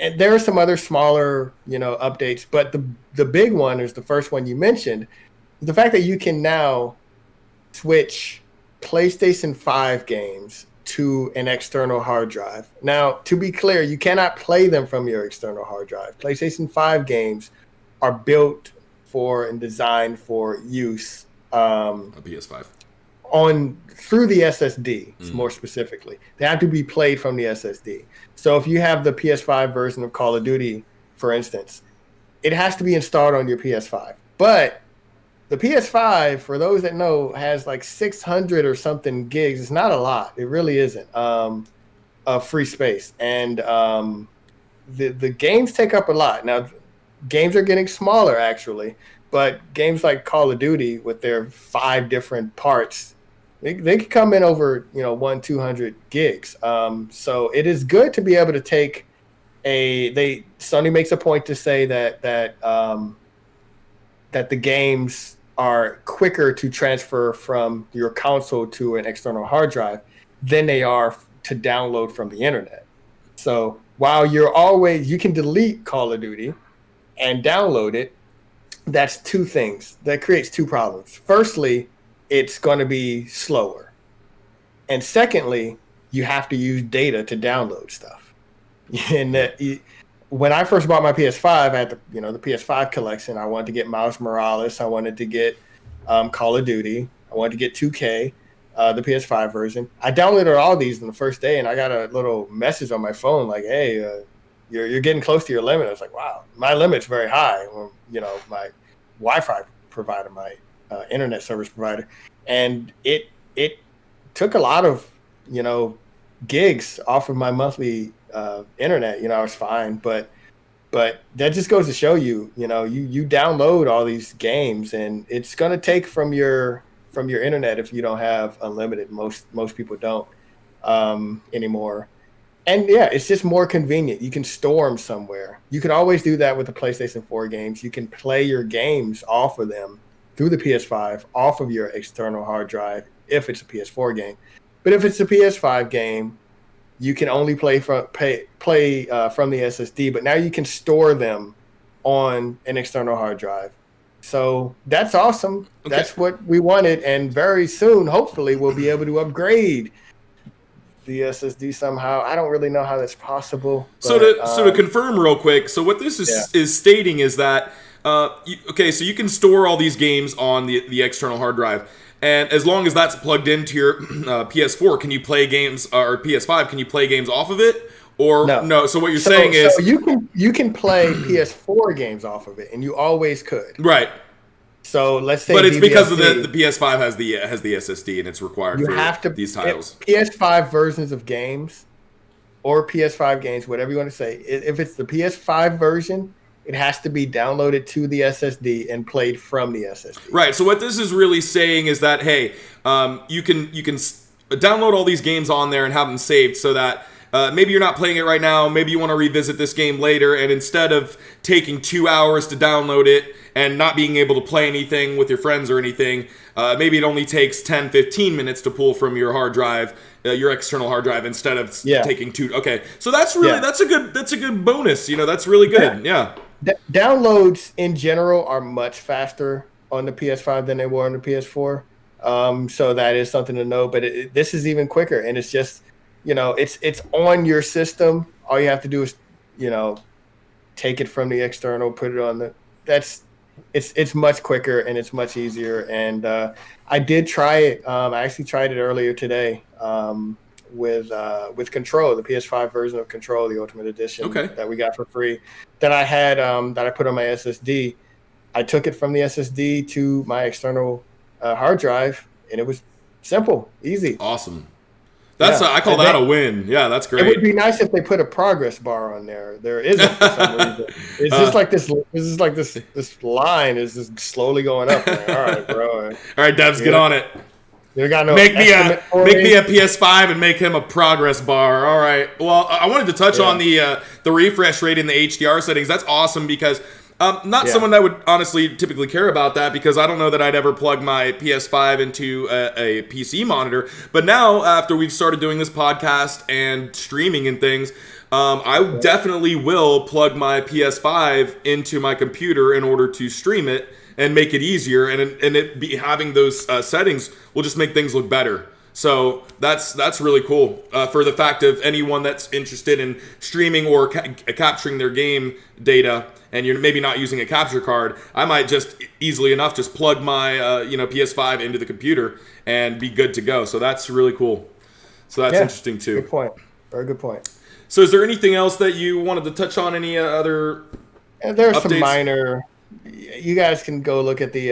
and there are some other smaller, updates. But the big one is the first one you mentioned, the fact that you can now switch PlayStation 5 games to an external hard drive. Now, to be clear, you cannot play them from your external hard drive. PlayStation 5 games are built for and designed for use a PS5 through the SSD, more specifically. They have to be played from the SSD. So if you have the PS5 version of Call of Duty, for instance, it has to be installed on your PS5. But the PS5, for those that know, has like 600 or something gigs. It's not a lot. It really isn't of free space. And the games take up a lot. Now, games are getting smaller, actually. But games like Call of Duty, with their 5 different parts, they could come in over 200 gigs. So it is good to be able to take Sony makes a point to say that the games are quicker to transfer from your console to an external hard drive than they are to download from the internet. So while you can delete Call of Duty and download it, that's 2 things. That creates 2 problems. Firstly, it's going to be slower. And secondly, you have to use data to download stuff. And when I first bought my PS5, I had the PS5 collection. I wanted to get Miles Morales. I wanted to get Call of Duty. I wanted to get 2K, the PS5 version. I downloaded all these on the first day, and I got a little message on my phone like, "Hey, you're getting close to your limit." I was like, "Wow, my limit's very high." My Wi-Fi provider, my internet service provider, and it took a lot of gigs off of my monthly internet. I was fine, but that just goes to show you, you download all these games, and it's going to take from your internet if you don't have unlimited. Most people don't anymore. And yeah, it's just more convenient. You can store them somewhere. You can always do that with the PlayStation 4 games. You can play your games off of them through the PS5, off of your external hard drive, if it's a PS4 game. But if it's a PS5 game, you can only play from the SSD. But now you can store them on an external hard drive. So that's awesome. Okay. That's what we wanted. And very soon, hopefully, we'll be able to upgrade the SSD somehow. I don't really know how that's possible. But, so to confirm real quick, so what this is stating is that so you can store all these games on the external hard drive, and as long as that's plugged into your PS4, can you play games, or PS5? Can you play games off of it? Or no? So what you're saying is you can play PS4 games off of it, and you always could. Right. So let's say, but it's because of the PS5 has the SSD, and it's required for these titles. PS5 versions of games, or PS5 games, whatever you want to say. If it's the PS5 version, it has to be downloaded to the SSD and played from the SSD. Right. So what this is really saying is that, hey, you can download all these games on there and have them saved, so that maybe you're not playing it right now. Maybe you want to revisit this game later, and instead of taking 2 hours to download it and not being able to play anything with your friends or anything, maybe it only takes 10, 15 minutes to pull from your hard drive, your external hard drive, instead of taking 2. Okay, so that's really that's a good bonus. That's really good. Yeah. Downloads in general are much faster on the PS5 than they were on the PS4. So that is something to know. But this is even quicker, and it's just, it's on your system. All you have to do is, take it from the external, put it on it's much quicker, and it's much easier. And I did try it. I actually tried it earlier today with Control, the PS5 version of Control, the Ultimate Edition that we got for free, that I had that I put on my SSD. I took it from the SSD to my external hard drive, and it was simple, easy. Awesome. I call that a win. Yeah, that's great. It would be nice if they put a progress bar on there. There isn't for some reason. It's just like this. This is like this line is just slowly going up. Like, all right, bro. All right, Devs, get on it. They got no make me a PS5 and make him a progress bar. All right. Well, I wanted to touch on the refresh rate in the HDR settings. That's awesome, because someone that would honestly typically care about that, because I don't know that I'd ever plug my PS5 into a PC monitor. But now, after we've started doing this podcast and streaming and things, I definitely will plug my PS5 into my computer in order to stream it and make it easier. And having those settings will just make things look better. So that's really cool for the fact of anyone that's interested in streaming or capturing their game data, and you're maybe not using a capture card. I might just easily enough just plug my PS5 into the computer and be good to go. So that's really cool. So that's interesting too. Good point. Very good point. So is there anything else that you wanted to touch on? Any other? There's updates? Some minor. You guys can go look at the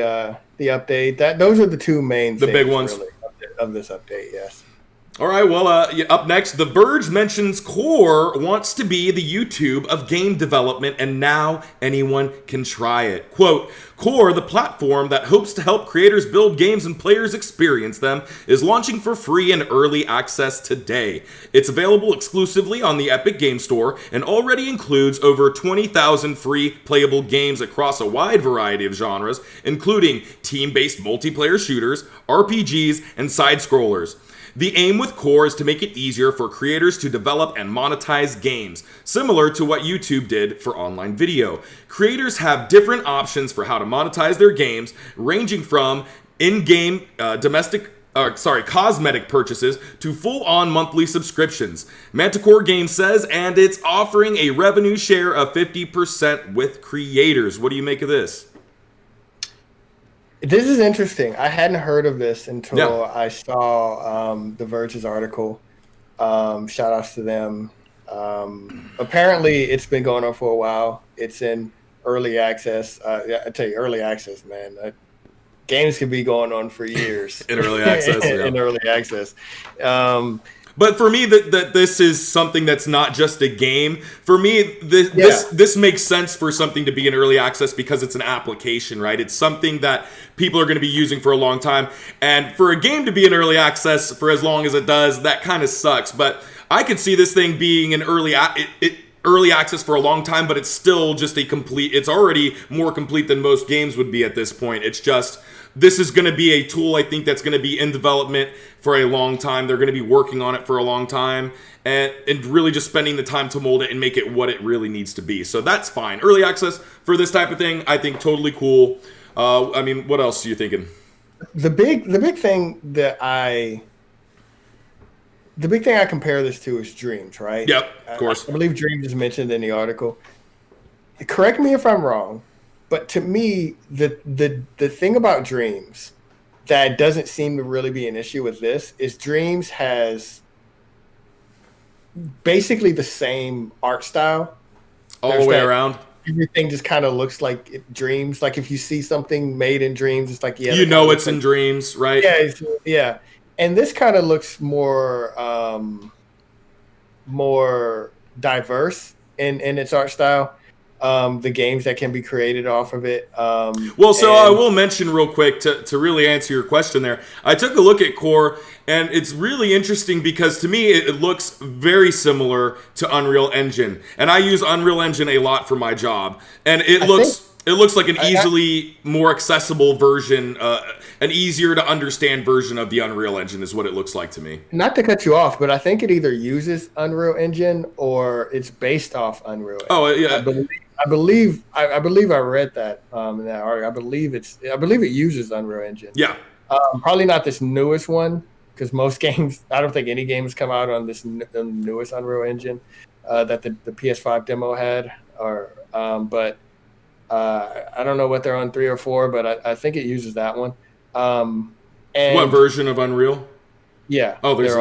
update. Those are the two main things, big ones. Really, of this update, yes. All right, well, up next, The Verge mentions Core wants to be the YouTube of game development, and now anyone can try it. Quote, Core, the platform that hopes to help creators build games and players experience them, is launching for free and early access today. It's available exclusively on the Epic Game Store and already includes over 20,000 free playable games across a wide variety of genres, including team-based multiplayer shooters, RPGs, and side-scrollers. The aim with Core is to make it easier for creators to develop and monetize games, similar to what YouTube did for online video. Creators have different options for how to monetize their games, ranging from in-game cosmetic purchases to full-on monthly subscriptions. Manticore Games says, and it's offering a revenue share of 50% with creators. What do you make of this? This is interesting. I hadn't heard of this until I saw The Verge's article. Shout outs to them. Apparently, it's been going on for a while. It's in early access. I tell you, early access, man. games could be going on for years in early access. Yeah. in early access. But for me, that this is something that's not just a game. For me, this makes sense for something to be in early access because it's an application, right? It's something that people are going to be using for a long time. And for a game to be in early access for as long as it does, that kind of sucks. But I could see this thing being in early access for a long time, but it's still just it's already more complete than most games would be at this point. It's just, this is going to be a tool, I think, that's going to be in development for a long time. They're going to be working on it for a long time and really just spending the time to mold it and make it what it really needs to be. So that's fine. Early access for this type of thing, I think totally cool. I mean, what else are you thinking? The big thing I compare this to is Dreams, right? Yep, of course. I believe Dreams is mentioned in the article. Correct me if I'm wrong, but to me, the thing about Dreams that doesn't seem to really be an issue with this is Dreams has basically the same art style. All the way around. Everything just kind of looks like Dreams. Like if you see something made in Dreams, it's like, yeah. You know it's in Dreams, right? Yeah, yeah. And this kind of looks more diverse in its art style. The games that can be created off of it. I will mention real quick to really answer your question there. I took a look at Core, and it's really interesting because to me it looks very similar to Unreal Engine, and I use Unreal Engine a lot for my job, and it looks like an easily more accessible version, an easier to understand version of the Unreal Engine is what it looks like to me. Not to cut you off, but I think it either uses Unreal Engine or it's based off Unreal Engine. Oh yeah. I believe I read that in that article. I believe it uses Unreal Engine. Yeah. Probably not this newest one because most games. I don't think any games come out on the newest Unreal Engine that the PS5 demo had. But I don't know what they're on 3 or 4, but I think it uses that one. And what version of Unreal? Yeah. Oh, there's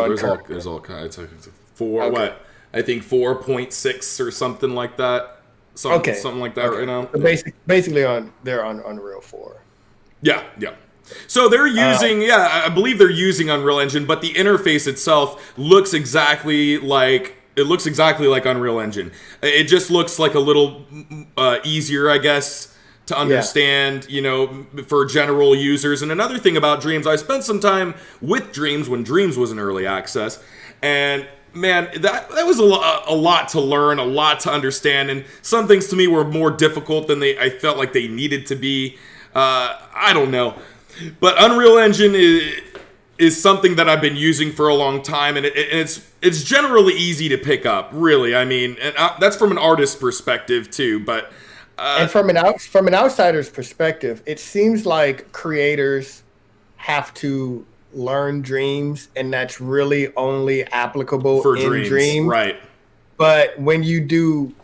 all kinds. It's 4. Okay. What? I think 4.6 or something like that. Something like that right now. So basically, they're on Unreal 4. Yeah. So they're using, I believe they're using Unreal Engine, but the interface itself looks exactly like Unreal Engine. It just looks like a little easier, I guess, to understand, for general users. And another thing about Dreams, I spent some time with Dreams when Dreams was in early access, and man, that was a lot to learn, a lot to understand, and some things to me were more difficult than I felt like they needed to be. I don't know. But Unreal Engine is something that I've been using for a long time, and it's generally easy to pick up, really. I mean, and that's from an artist's perspective, too, but... and from an outsider's perspective, it seems like creators have to learn Dreams, and that's really only applicable for in Dreams. Right. But when you do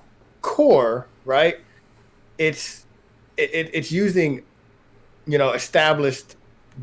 Core, right, it's using, established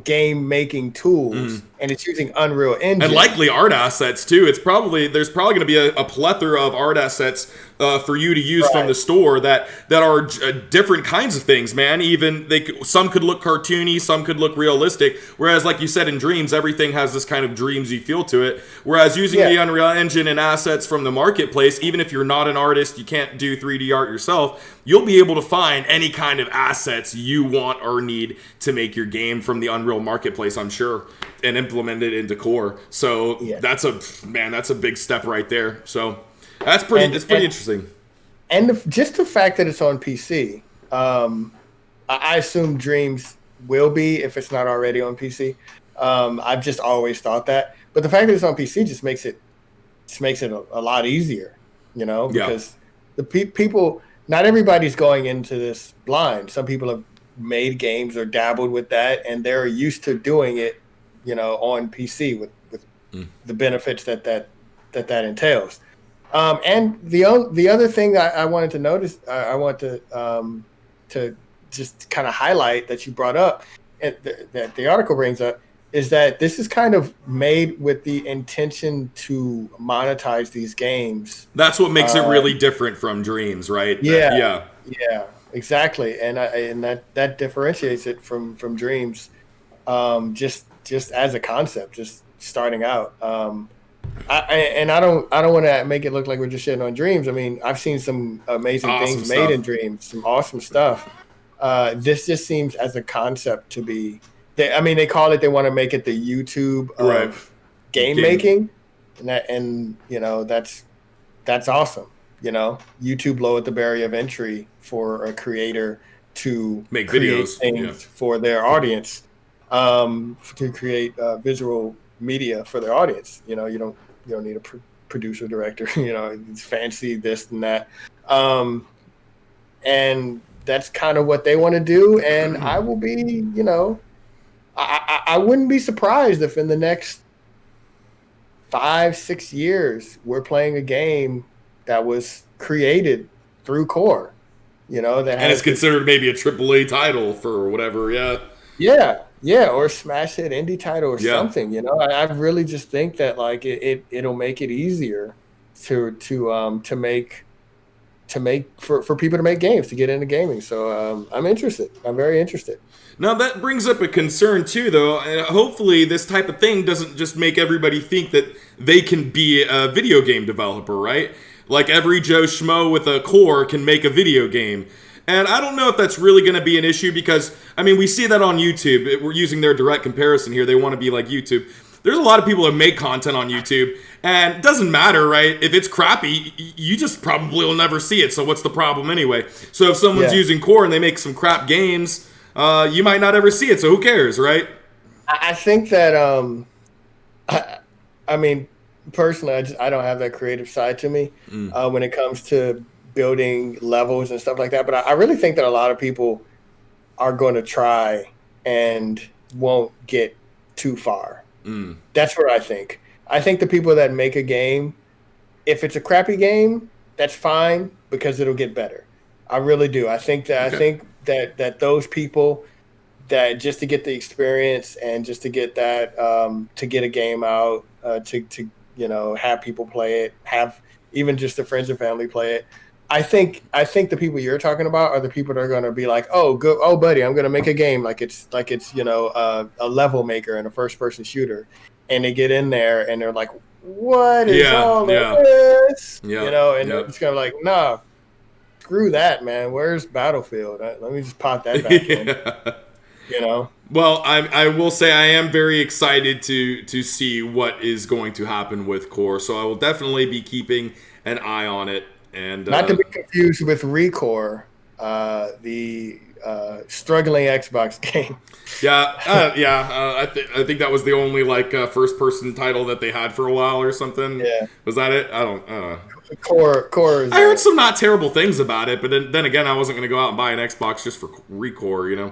game making tools, and it's using Unreal Engine and likely art assets too. There's probably going to be a plethora of art assets for you to use from the store that are different kinds of things, man. Even some could look cartoony, some could look realistic, whereas like you said in Dreams, everything has this kind of dreamsy feel to it, whereas using the Unreal Engine and assets from the marketplace, even if you're not an artist, you can't do 3D art yourself, you'll be able to find any kind of assets you want or need to make your game from the Unreal marketplace, I'm sure, and implement it into Core. So that's a big step right there. So that's pretty interesting. And just the fact that it's on PC, I assume Dreams will be, if it's not already on PC. I've just always thought that, but the fact that it's on PC just makes it a lot easier, because the people. Not everybody's going into this blind. Some people have made games or dabbled with that, and they're used to doing it, on PC with the benefits that entails. And the other thing I wanted to notice, I want to just kind of highlight that you brought up, that the article brings up, is that this is kind of made with the intention to monetize these games. That's what makes it really different from Dreams, right? Yeah. exactly, and that differentiates it from Dreams. Just as a concept, just starting out. And I don't want to make it look like we're just shitting on Dreams. I mean, I've seen some amazing Awesome things made in stuff. Dreams, some awesome stuff. This just seems as a concept to be. I mean, they call it. They want to make it the YouTube Right. of game Game. making, and that's awesome. YouTube lowered the barrier of entry for a creator to Make create videos. Yeah. things for their audience, to create visual media for their audience. You don't need a producer director. It's fancy this and that, and that's kind of what they want to do. And I will be, I wouldn't be surprised if in the next 5-6 years we're playing a game that was created through Core. That And has it's considered maybe a AAA title for whatever. Yeah. yeah, or smash hit indie title or Yeah. something. I really just think that like it'll make it easier to make for people to make games, to get into gaming. So I'm interested. I'm very interested. Now that brings up a concern too, though. Hopefully, this type of thing doesn't just make everybody think that they can be a video game developer, right? Like every Joe Schmo with a core can make a video game. And I don't know if that's really going to be an issue because, I mean, we see that on YouTube. We're using their direct comparison here. They want to be like YouTube. There's a lot of people that make content on YouTube, and it doesn't matter, right? If it's crappy, you just probably will never see it. So what's the problem anyway? So if someone's using core and they make some crap games, you might not ever see it. So who cares, right? I think that I mean, personally, I don't have that creative side to me when it comes to building levels and stuff like that. But I really think that a lot of people are going to try and won't get too far. That's what I think. I think the people that make a game, if it's a crappy game, that's fine because it'll get better. I really do. I think that those people that just to get the experience and just to get that to get a game out, to have people play it, have even just the friends and family play it. I think the people you're talking about are the people that are going to be like, oh buddy, I'm going to make a game like it's a level maker and a first person shooter, and they get in there and they're like, what is all of this? And they're just going to be like, nah, screw that, man. Where's Battlefield? Let me just pop that back in. Well, I will say I am very excited to see what is going to happen with Core, so I will definitely be keeping an eye on it. And not to be confused with Recore, the struggling Xbox game. I think that was the only first person title that they had for a while or something. Yeah, was that it? I don't know. Core. I heard some not terrible things about it, but then again, I wasn't going to go out and buy an Xbox just for Recore,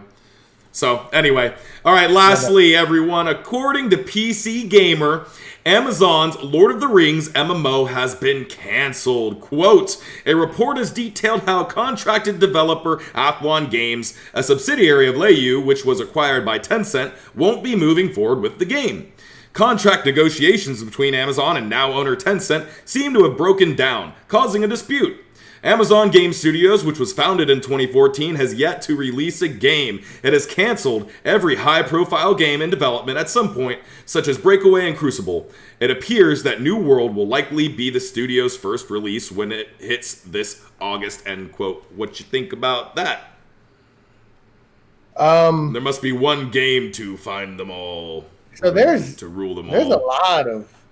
So, anyway. All right, lastly, everyone, according to PC Gamer, Amazon's Lord of the Rings MMO has been canceled. Quote, a report has detailed how contracted developer Athwan Games, a subsidiary of Leiyu, which was acquired by Tencent, won't be moving forward with the game. Contract negotiations between Amazon and now owner Tencent seem to have broken down, causing a dispute. Amazon Game Studios, which was founded in 2014, has yet to release a game. It has canceled every high-profile game in development at some point, such as Breakaway and Crucible. It appears that New World will likely be the studio's first release when it hits this August, end quote. What you think about that? There must be one game to find them all. So to rule them all.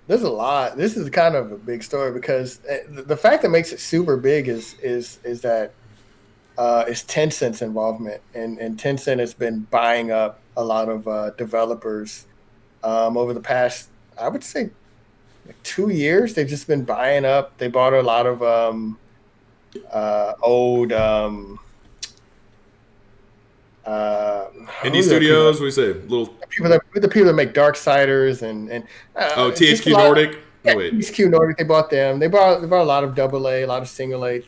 There's a lot. This is kind of a big story because the fact that makes it super big is that is Tencent's involvement, and Tencent has been buying up a lot of developers over the past, I would say, 2 years. They've just been buying up. They bought a lot of old indie studios. What do you say? The people that make Darksiders and THQ Nordic. Yeah, wait. THQ Nordic. They bought them. They bought a lot of AA, a lot of single A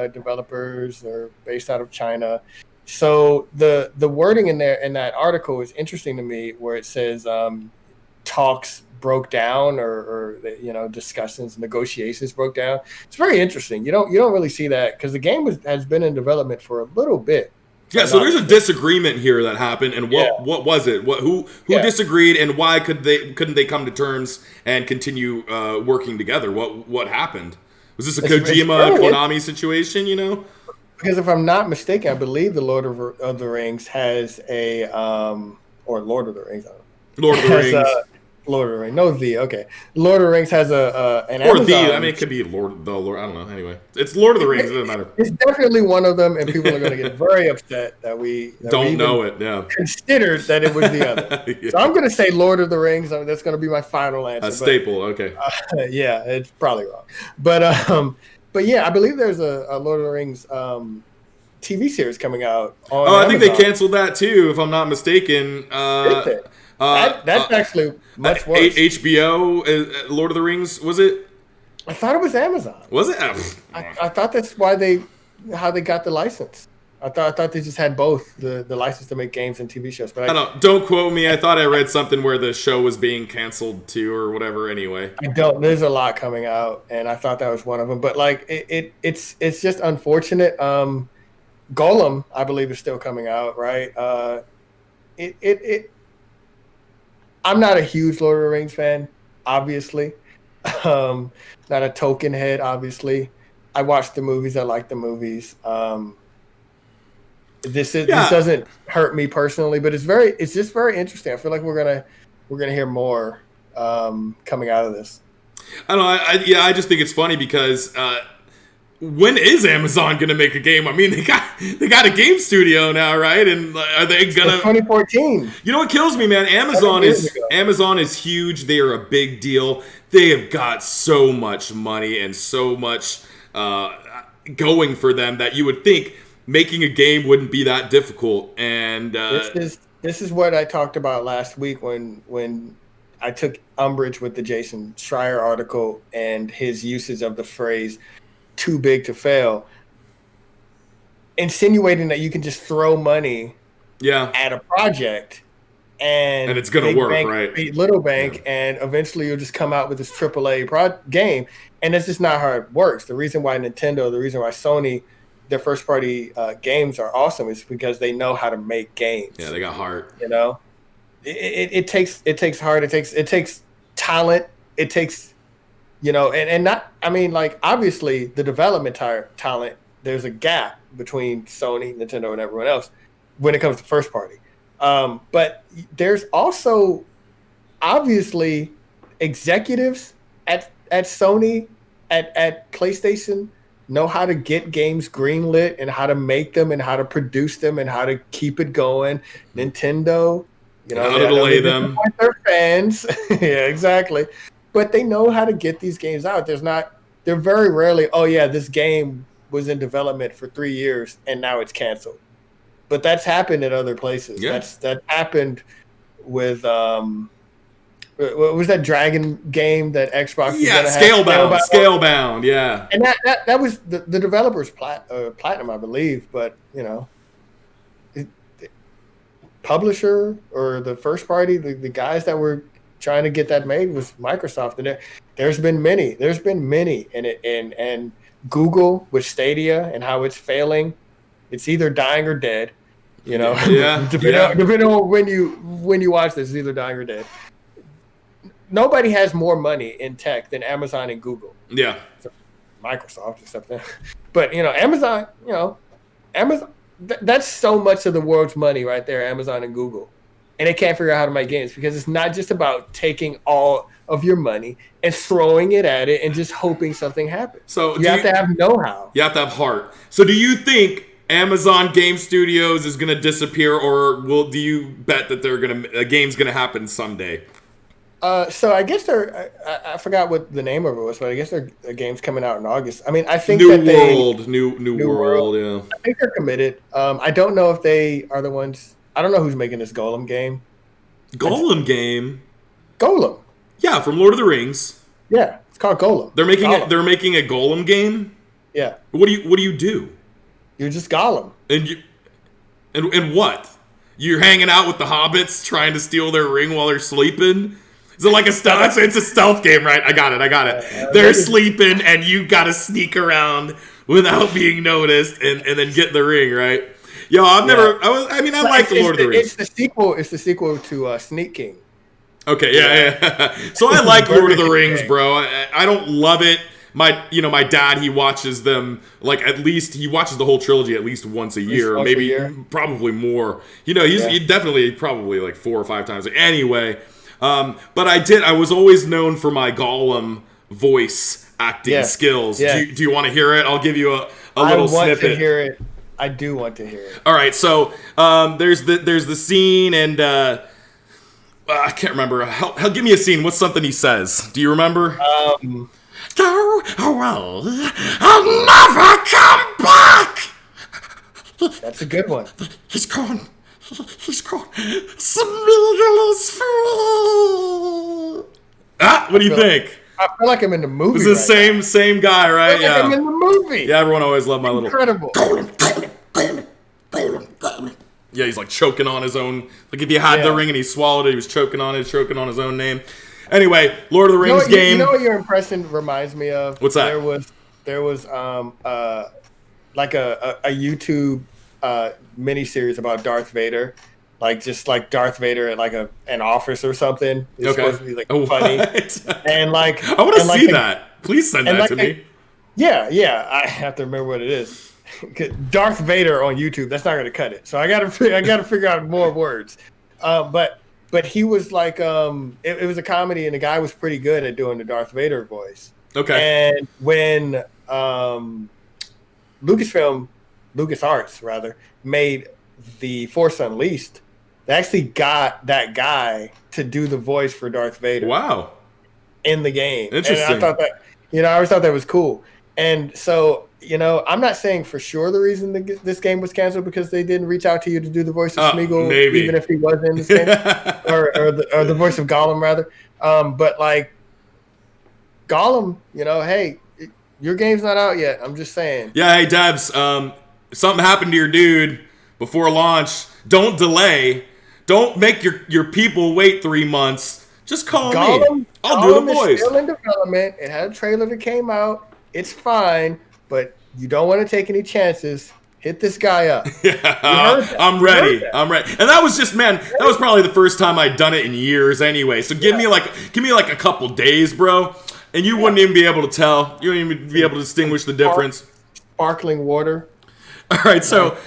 developers. They're based out of China. So the wording in that article is interesting to me, where it says talks broke down, or discussions, negotiations broke down. It's very interesting. You don't really see that because the game has been in development for a little bit. If Yeah, I'm so not there's a mistaken. disagreement here that happened, and Yeah, what was it? Who yeah. disagreed, and why couldn't they come to terms and continue working together? What happened? Was this a It's Kojima really Konami situation? because if I'm not mistaken, I believe the Lord of the Rings has a or Lord of the Rings, I don't Lord of know, the has a Rings, Lord of the Rings. No, the okay. Lord of the Rings has a an or the I mean, Amazon. it could be Lord. I don't know. Anyway, it's Lord of the Rings. It doesn't matter. It's definitely one of them, and people are going to get very upset that we Don't know even it. Yeah. considered that it was the other. So Yeah. I'm going to say Lord of the Rings. I mean, that's going to be my final A answer. But staple. Okay. yeah, it's probably wrong. But yeah, I believe there's a Lord of the Rings TV series coming out on Oh, I think they Amazon. canceled that too, if I'm not mistaken. Did they? That's actually much worse. HBO, Lord of the Rings, was it? I thought it was Amazon. Was it? I thought that's why how they got the license. I thought they just had both the license to make games and TV shows. But I don't quote me. I thought I read something where the show was being canceled too, or whatever. Anyway, I don't. There's a lot coming out, and I thought that was one of them. But like it's just unfortunate. Golem, I believe, is still coming out, right? It. I'm not a huge Lord of the Rings fan, obviously. Not a Tolkien head, obviously. I watch the movies. I like the movies. This yeah. doesn't hurt me personally, but it's just very interesting. I feel like we're gonna hear more coming out of this. I don't know. I just think it's funny because when is Amazon gonna make a game? I mean, they got a game studio now, right? And are they gonna? 2014, You know what kills me, man? 7 years ago. Amazon is huge. They are a big deal. They have got so much money and so much going for them that you would think making a game wouldn't be that difficult. And This is what I talked about last week when I took umbrage with the Jason Schreier article and his usage of the phrase "too big to fail," insinuating that you can just throw money yeah, at a project and it's gonna big work, bank right? beat little bank, Yeah. and eventually you'll just come out with this AAA game, and that's just not how it works. The reason why Sony, their first party games are awesome is because they know how to make games. Yeah, they got heart. You know, it takes heart, it takes talent, it takes and not, I mean, like, obviously the development talent, there's a gap between Sony, Nintendo, and everyone else when it comes to first party. But there's also obviously executives at Sony, at PlayStation, know how to get games greenlit and how to make them and how to produce them and how to keep it going. Nintendo, How to delay them. disappoint their fans. Yeah, exactly. But they know how to get these games out. They're very rarely, oh yeah, this game was in development for 3 years and now it's canceled. But that's happened in other places. Yeah. That happened with what was that dragon game that Xbox was Yeah, gonna have? Scalebound. Yeah. And that was the developer's platinum, I believe. But publisher or the first party, the guys that were trying to get that made was Microsoft. And there's been many, and Google with Stadia and how it's failing. It's either dying or dead. Yeah. Depending on when you watch this, it's either dying or dead. Nobody has more money in tech than Amazon and Google. Yeah. Microsoft, except that. But Amazon, that's so much of the world's money right there, Amazon and Google. And they can't figure out how to make games because it's not just about taking all of your money and throwing it at it and just hoping something happens. So you have to have know-how. You have to have heart. So do you think Amazon Game Studios is going to disappear, or do you bet that a game's going to happen someday? So I guess I forgot what the name of it was, but I guess their game's coming out in August. I mean, I think New World, yeah. I think they're committed. I don't know if they are the ones. I don't know who's making this Golem game. Game? Golem. Yeah, from Lord of the Rings. Yeah, it's called Golem. They're making a Golem game? Yeah. What do you do? You're just Gollum. And what? You're hanging out with the hobbits trying to steal their ring while they're sleeping? Is it like a stealth? It's a stealth game, right? I got it. They're sleeping, and you got to sneak around without being noticed, and then get the ring, right? Yo, I like the Lord of the Rings. It's the sequel to Sneak King. Okay, yeah. So I like Lord of the Rings, bro. I don't love it. My dad, he watches them he watches the whole trilogy at least once a year, probably more. He definitely probably like 4 or 5 times. Anyway, but I was always known for my Gollum voice acting skills. Yeah. Do you want to hear it? I'll give you a little snippet. I want to hear it. I do want to hear it. All right, so there's the scene, and I can't remember. Give me a scene. What's something he says? Do you remember? Go away. I'll never come back. That's a good one. He's gone. Smeagol's fool. What do you think? I feel like I'm in the movie. It's the same guy, right? I feel like I'm in the movie. Yeah, everyone always loved my little. Incredible. Yeah, he's like choking on his own. Like if you had the ring and he swallowed it, he was choking on his own name. Anyway, Lord of the Rings game. You know what your impression reminds me of? What's that? There was like a YouTube miniseries about Darth Vader, just like Darth Vader at like an office or something. It's supposed to be like funny. And like I want to see that. Please send that to me. Yeah. I have to remember what it is. Darth Vader on YouTube. That's not going to cut it. So I got to figure out more words. But he was like, it was a comedy, and the guy was pretty good at doing the Darth Vader voice. Okay. And when LucasArts made The Force Unleashed, they actually got that guy to do the voice for Darth Vader. Wow. In the game. Interesting. And I thought that, I always thought that was cool. And so, I'm not saying for sure the reason this game was canceled because they didn't reach out to you to do the voice of Smeagol, maybe. even if he was in this game, or the voice of Gollum rather. But like Gollum, hey, your game's not out yet. I'm just saying. Yeah, hey Debs, something happened to your dude before launch. Don't delay. Don't make your people wait 3 months. Just call me. I'll do the voice. It's still in development. It had a trailer that came out. It's fine, but you don't want to take any chances. Hit this guy up. I'm ready. And that was just, that was probably the first time I'd done it in years anyway. So give me like a couple days, bro, and you wouldn't even be able to tell. You wouldn't even be able to distinguish the difference. Sparkling water. All right, so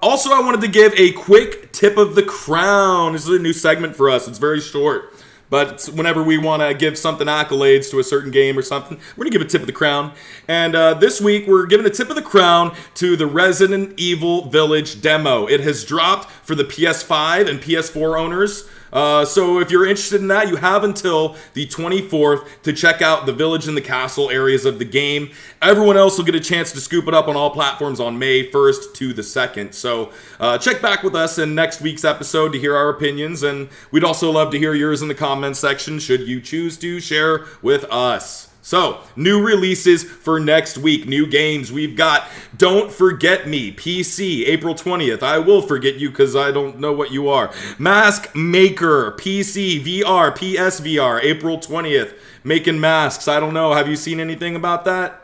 also I wanted to give a quick tip of the crown. This is a new segment for us. It's very short, but whenever we want to give something accolades to a certain game or something, we're going to give a tip of the crown. And this week, we're giving a tip of the crown to the Resident Evil Village demo. It has dropped for the PS5 and PS4 owners. So if you're interested in that, you have until the 24th to check out the village and the castle areas of the game. Everyone else will get a chance to scoop it up on all platforms on May 1st to the 2nd. So check back with us in next week's episode to hear our opinions, and we'd also love to hear yours in the comments section should you choose to share with us. So, new releases for next week, new games. We've got Don't Forget Me, PC, April 20th. I will forget you because I don't know what you are. Mask Maker, PC, VR, PSVR, April 20th. Making masks. I don't know. Have you seen anything about that?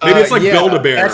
Maybe it's like Build-A-Bear.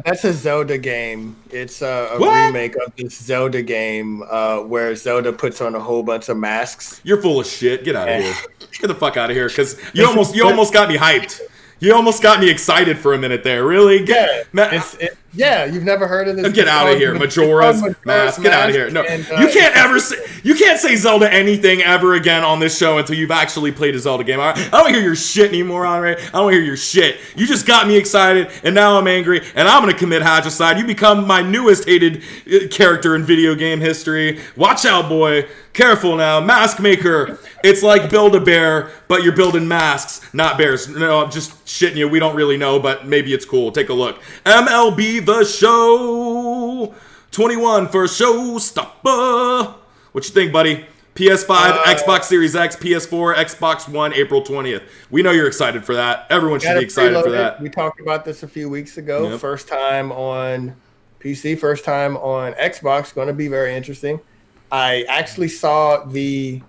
That's a Zelda game. It's a remake of this Zelda game where Zelda puts on a whole bunch of masks. You're full of shit. Get out of here. Get the fuck out of here, because you almost got me hyped. You almost got me excited for a minute there. Really? You've never heard of this? Get out of here, Majora's Mask. Get out of here. No, you can't say Zelda anything ever again on this show until you've actually played a Zelda game. I don't hear your shit anymore, Anre. I don't hear your shit. You just got me excited, and now I'm angry, and I'm gonna commit Hatricide. You become my newest hated character in video game history. Watch out, boy. Careful now. Mask Maker. It's like Build-A-Bear, but you're building masks, not bears. No, I'm just shitting you. We don't really know, but maybe it's cool. Take a look. MLB The Show 21 for Showstopper. What you think, buddy? PS5, Xbox Series X, PS4, Xbox One, April 20th. We know you're excited for that. Everyone should be excited for that. We talked about this a few weeks ago. Yep. First time on PC, first time on Xbox. Going to be very interesting. I actually saw the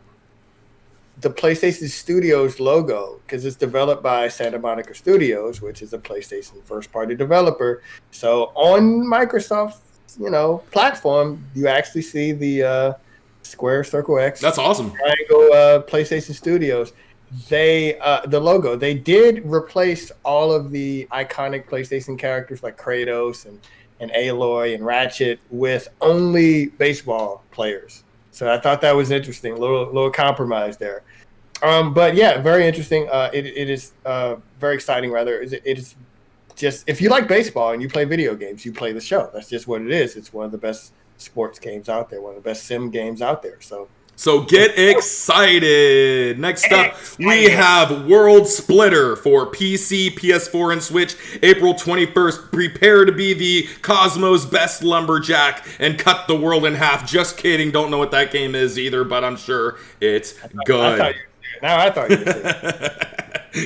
the PlayStation Studios logo, because it's developed by Santa Monica Studios, which is a PlayStation first-party developer. So on Microsoft's, platform, you actually see the square, circle, X. That's awesome. Triangle, PlayStation Studios. The logo. They did replace all of the iconic PlayStation characters like Kratos and Aloy and Ratchet with only baseball players. So I thought that was interesting. A little compromise there. But yeah, very interesting. It is very exciting. Rather, it is just, if you like baseball and you play video games, you play the show. That's just what it is. It's one of the best sports games out there. One of the best sim games out there. So get excited. Next up, we have World Splitter for PC, PS4, and Switch, April 21st. Prepare to be the Cosmos best lumberjack and cut the world in half. Just kidding. Don't know what that game is either, but I'm sure it's good. I thought you were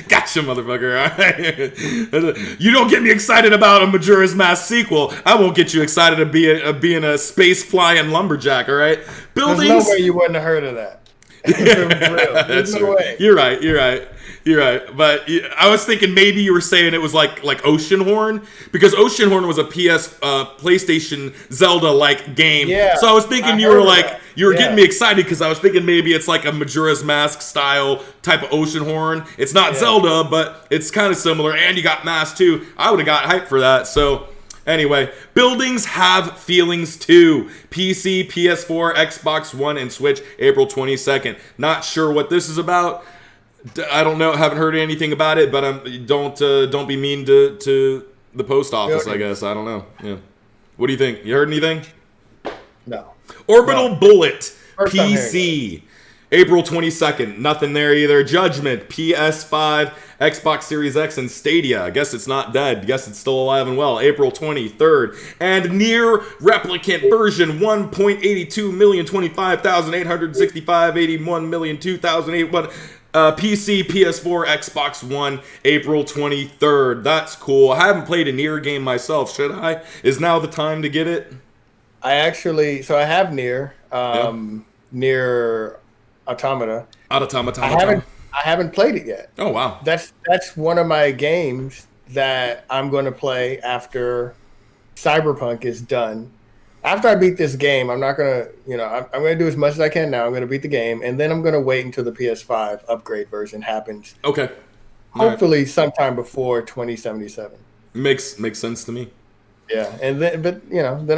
Gotcha, motherfucker. All right. You don't get me excited about a Majora's Mask sequel. I won't get you excited to being a space flying lumberjack, all right? Buildings. There's no way you wouldn't have heard of that. That's no way. You're right. But I was thinking maybe you were saying it was like Oceanhorn, because Oceanhorn was a PlayStation Zelda-like game. Yeah, so I was thinking you were getting me excited because I was thinking maybe it's like a Majora's Mask style type of Oceanhorn. It's not Zelda, but it's kind of similar, and you got Mask too. I would have got hyped for that. So anyway, buildings have feelings too. PC, PS4, Xbox One, and Switch, April 22nd. Not sure what this is about. I don't know. Haven't heard anything about it, but don't be mean to the post office, I guess. I don't know. Yeah. What do you think? You heard anything? No. Orbital Bullet, First PC, April 22nd. Nothing there either. Judgment, PS5, Xbox Series X, and Stadia. I guess it's not dead. I guess it's still alive and well. April 23rd. And Nier Replicant version 1.82,025,865, 81,002,008. PC, PS4, Xbox One, April 23rd. That's cool. I haven't played a Nier game myself. Should I? Is now the time to get it? I have Nier. Nier Automata. I haven't played it yet. Oh wow. That's one of my games that I'm going to play after Cyberpunk is done. After I beat this game, I'm not going to, I'm going to do as much as I can now. I'm going to beat the game, and then I'm going to wait until the PS5 upgrade version happens. Okay. Hopefully sometime before 2077. Makes sense to me. Yeah, and then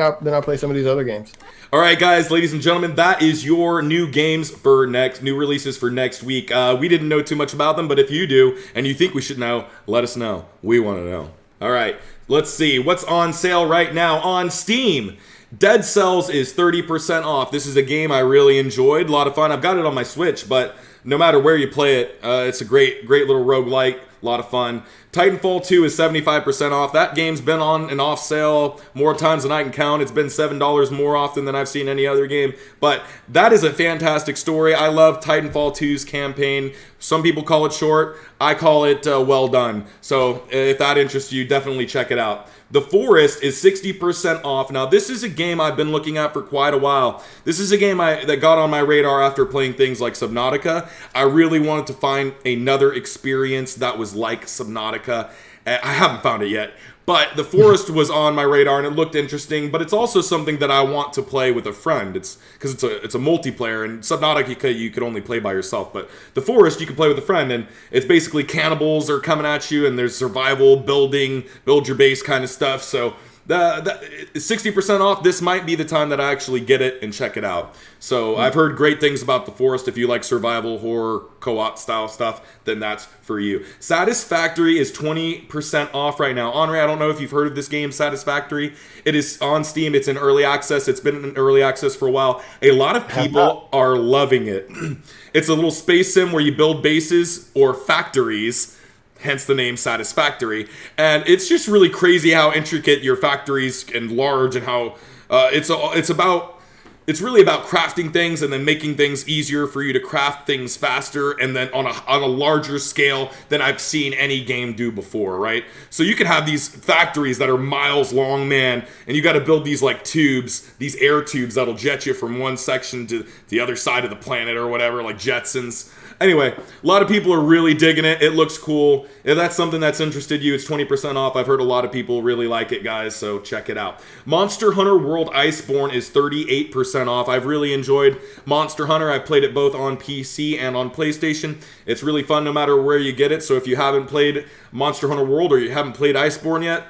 I'll play some of these other games. All right, guys, ladies and gentlemen, that is your new new releases for next week. We didn't know too much about them, but if you do and you think we should know, let us know. We want to know. All right, let's see what's on sale right now on Steam. Dead Cells is 30% off. This is a game I really enjoyed. A lot of fun. I've got it on my Switch, but no matter where you play it, it's a great little roguelike. A lot of fun. Titanfall 2 is 75% off. That game's been on and off sale more times than I can count. It's been $7 more often than I've seen any other game. But that is a fantastic story. I love Titanfall 2's campaign. Some people call it short. I call it well done. So if that interests you, definitely check it out. The Forest is 60% off. Now, this is a game I've been looking at for quite a while. This is a game that got on my radar after playing things like Subnautica. I really wanted to find another experience that was like Subnautica. I haven't found it yet. But The Forest was on my radar, and it looked interesting. But it's also something that I want to play with a friend. It's because it's a multiplayer, and Subnautica you could only play by yourself. But The Forest you can play with a friend, and it's basically cannibals are coming at you, and there's survival, build your base kind of stuff. So 60% off. This might be the time that I actually get it and check it out. So I've heard great things about The Forest. If you like survival, horror, co-op style stuff, then that's for you. Satisfactory is 20% off right now. Anre, I don't know if you've heard of this game, Satisfactory. It is on Steam. It's in early access. It's been in early access for a while. A lot of people are loving it. It's a little space sim where you build bases or factories, hence the name Satisfactory. And it's just really crazy how intricate your factories and large, and how it's it's really about crafting things and then making things easier for you to craft things faster and then on a larger scale than I've seen any game do before, right? So you can have these factories that are miles long, man, and you got to build these like tubes, these air tubes that'll jet you from one section to the other side of the planet or whatever, like Jetsons. Anyway, a lot of people are really digging it. It looks cool. If that's something that's interested you, it's 20% off. I've heard a lot of people really like it, guys, so check it out. Monster Hunter World Iceborne is 38% off. I've really enjoyed Monster Hunter. I've played it both on PC and on PlayStation. It's really fun no matter where you get it, so if you haven't played Monster Hunter World or you haven't played Iceborne yet,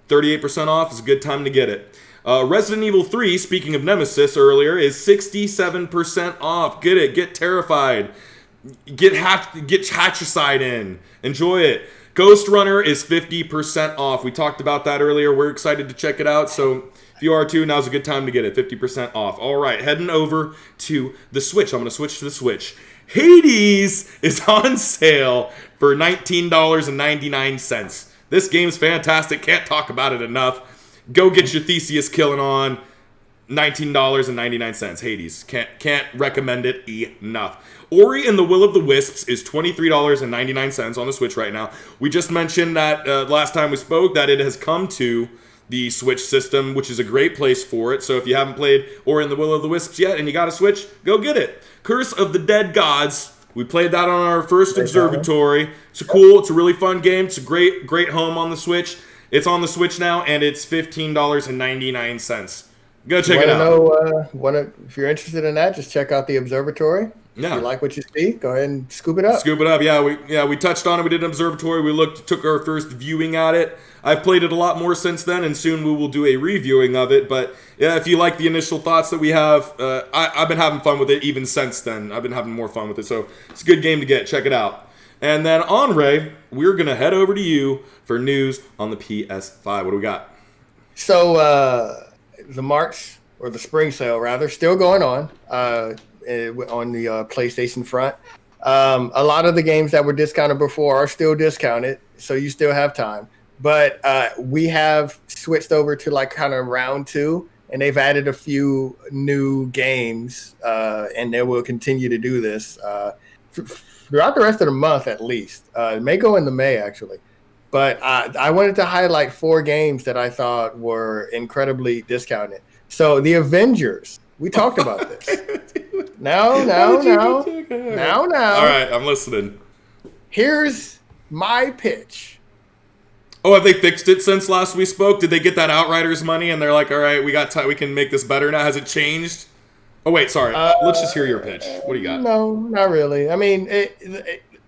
38% off is a good time to get it. Resident Evil 3, speaking of Nemesis earlier, is 67% off. Get it. Get terrified. Get Hatricide in. Enjoy it. Ghost Runner is 50% off. We talked about that earlier. We're excited to check it out. So if you are too, now's a good time to get it. 50% off. All right, heading over to the Switch. I'm going to switch to the Switch. Hades is on sale for $19.99. This game's fantastic. Can't talk about it enough. Go get your Theseus killing on. $19.99. Hades. Can't recommend it enough. Ori and the Will of the Wisps is $23.99 on the Switch right now. We just mentioned that last time we spoke that it has come to the Switch system, which is a great place for it. So if you haven't played Ori and the Will of the Wisps yet and you got a Switch, go get it. Curse of the Dead Gods. We played that on our first observatory. It's a really fun game. It's a great home on the Switch. It's on the Switch now, and it's $15.99. Go check it out. If you're interested in that, just check out the observatory. Yeah. If you like what you see, go ahead and scoop it up. Scoop it up. Yeah, we touched on it. We did an observatory. We took our first viewing at it. I've played it a lot more since then, and soon we will do a reviewing of it. But yeah, if you like the initial thoughts that we have, I've been having fun with it even since then. I've been having more fun with it. So it's a good game to get. Check it out. And then, Anre, we're going to head over to you for news on the PS5. What do we got? So, the March, or the spring sale, rather, still going on the PlayStation front. A lot of the games that were discounted before are still discounted, so you still have time. But we have switched over to like kind of round two, and they've added a few new games, and they will continue to do this throughout the rest of the month at least. It may go into May, actually. But I wanted to highlight 4 games that I thought were incredibly discounted. So the Avengers, we talked about this. Now. All right, I'm listening. Here's my pitch. Oh, have they fixed it since last we spoke? Did they get that Outriders money and they're like, all right, we can make this better now? Has it changed? Oh, wait, sorry. Let's just hear your pitch. What do you got? No, not really. I mean,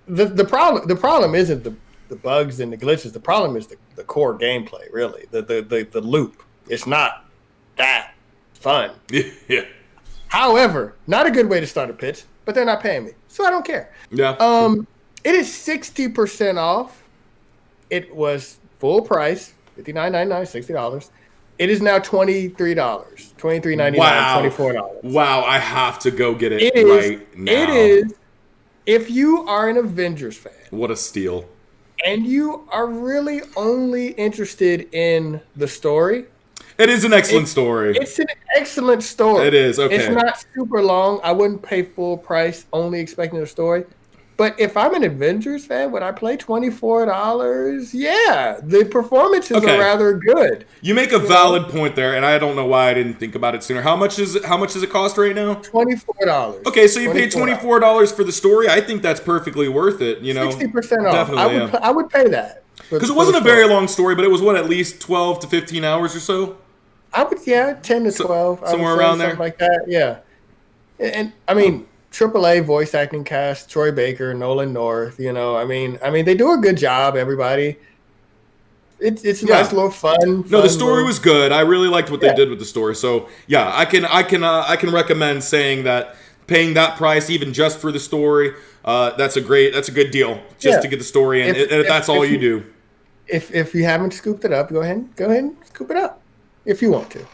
the problem isn't the bugs and the glitches. The problem is the core gameplay, really. The loop. It's not that fun. Yeah. However, not a good way to start a pitch, but they're not paying me, so I don't care. Yeah. It is 60% off. It was full price, $59.99, $60. It is now $23, $23.99, $24. Wow, I have to go get it right now. It is. If you are an Avengers fan. What a steal. And you are really only interested in the story. It is an excellent story. It's an excellent story. It is, okay. It's not super long. I wouldn't pay full price only expecting a story. But if I'm an Avengers fan, would I play $24? Yeah, the performances are rather good. You make a valid point there, and I don't know why I didn't think about it sooner. How much does it cost right now? $24. Okay, so you paid $24 for the story. I think that's perfectly worth it. 60% off. Definitely, I would pay that because it wasn't a very long story, but it was at least 12 to 15 hours or so. I would 10 to 12, somewhere around there, something like that. Yeah, and I mean. AAA voice acting cast, Troy Baker, Nolan North, I mean, they do a good job, everybody. It's a nice little fun. No, the story was good. I really liked what they did with the story. So, yeah, I can recommend saying that paying that price even just for the story, that's a good deal just to get the story in. If that's all you do. If you haven't scooped it up, go ahead and scoop it up if you want to.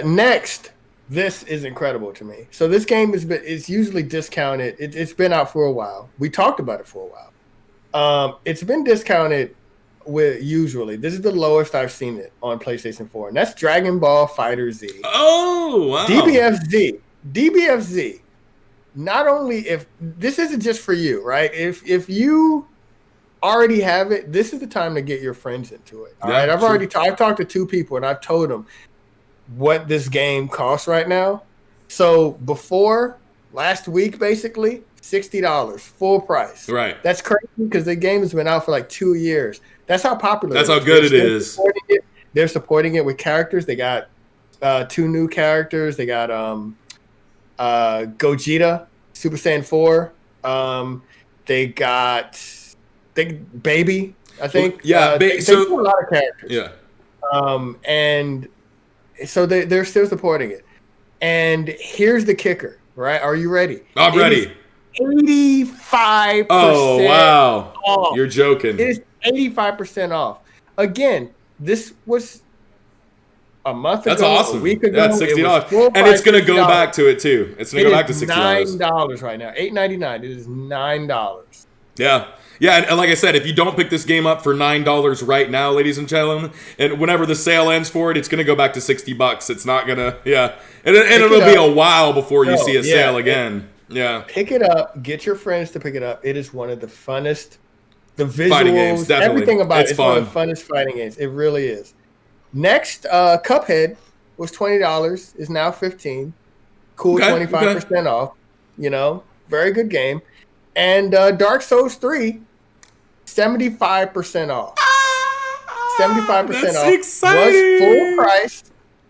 Next. This is incredible to me. So this game is usually discounted. It's been out for a while. We talked about it for a while. It's been discounted with usually. This is the lowest I've seen it on PlayStation 4, and that's Dragon Ball Fighter Z. Oh, wow. DBFZ. Not only if this isn't just for you, right? If you already have it, this is the time to get your friends into it. All right. I've talked to 2 people and I've told them what this game costs right now. So before last week, basically $60 full price. Right. That's crazy because the game has been out for like 2 years. That's how popular. That's how good it is. They're supporting it with characters. They got 2 new characters. They got Gogeta, Super Saiyan 4. They got Baby, I think. Yeah, they do a lot of characters. Yeah. And so they're still supporting it. And here's the kicker, right? Are you ready? I'm ready. 85%. Oh, wow. Off. You're joking. It is 85% off. Again, this was a month ago. That's awesome. A week ago. That's $60. And it's going to go back to it, too. It's going to go back to $60. $9 right now. $8.99. It is $9. Yeah. Yeah, and like I said, if you don't pick this game up for $9 right now, ladies and gentlemen, and whenever the sale ends for it, it's going to go back to $60. It's not going to, And it'll be a while before you see a sale again. Yeah. Pick it up. Get your friends to pick it up. It is one of the funnest, the visuals, fighting games, definitely. Everything about it's fun. One of the funnest fighting games. It really is. Next, Cuphead was $20, is now $15. Cool, 25% off. Very good game. And Dark Souls 3, 75% off. 75% that's off. Exciting.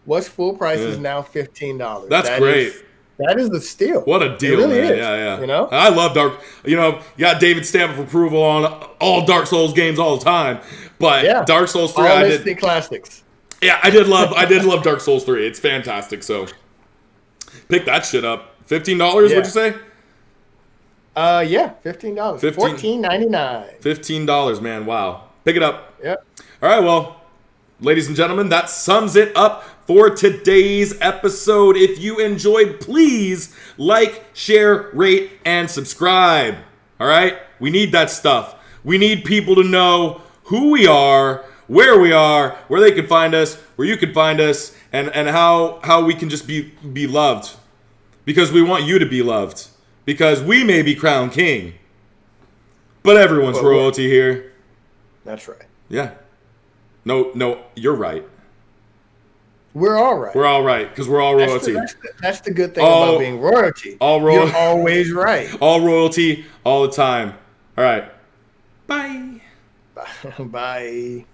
Was full price is now $15. That's great. That is the steal. What a deal, it really man. Is, Yeah. I love Dark. You got David stamp of approval on all Dark Souls games all the time. But Dark Souls 3, all instant classics. Yeah, I did love Dark Souls 3. It's fantastic. So pick that shit up. $15, what'd you say? $15. $14.99. $15, man. Wow. Pick it up. Yep. All right, well, ladies and gentlemen, that sums it up for today's episode. If you enjoyed, please like, share, rate, and subscribe. All right? We need that stuff. We need people to know who we are, where they can find us, where you can find us, and how we can just be loved. Because we want you to be loved. Because we may be crowned king, but everyone's royalty here. That's right. Yeah. No, you're right. We're all right. We're all right because we're all royalty. That's the good thing about being royalty. You're always right. All royalty, all the time. All right. Bye. Bye.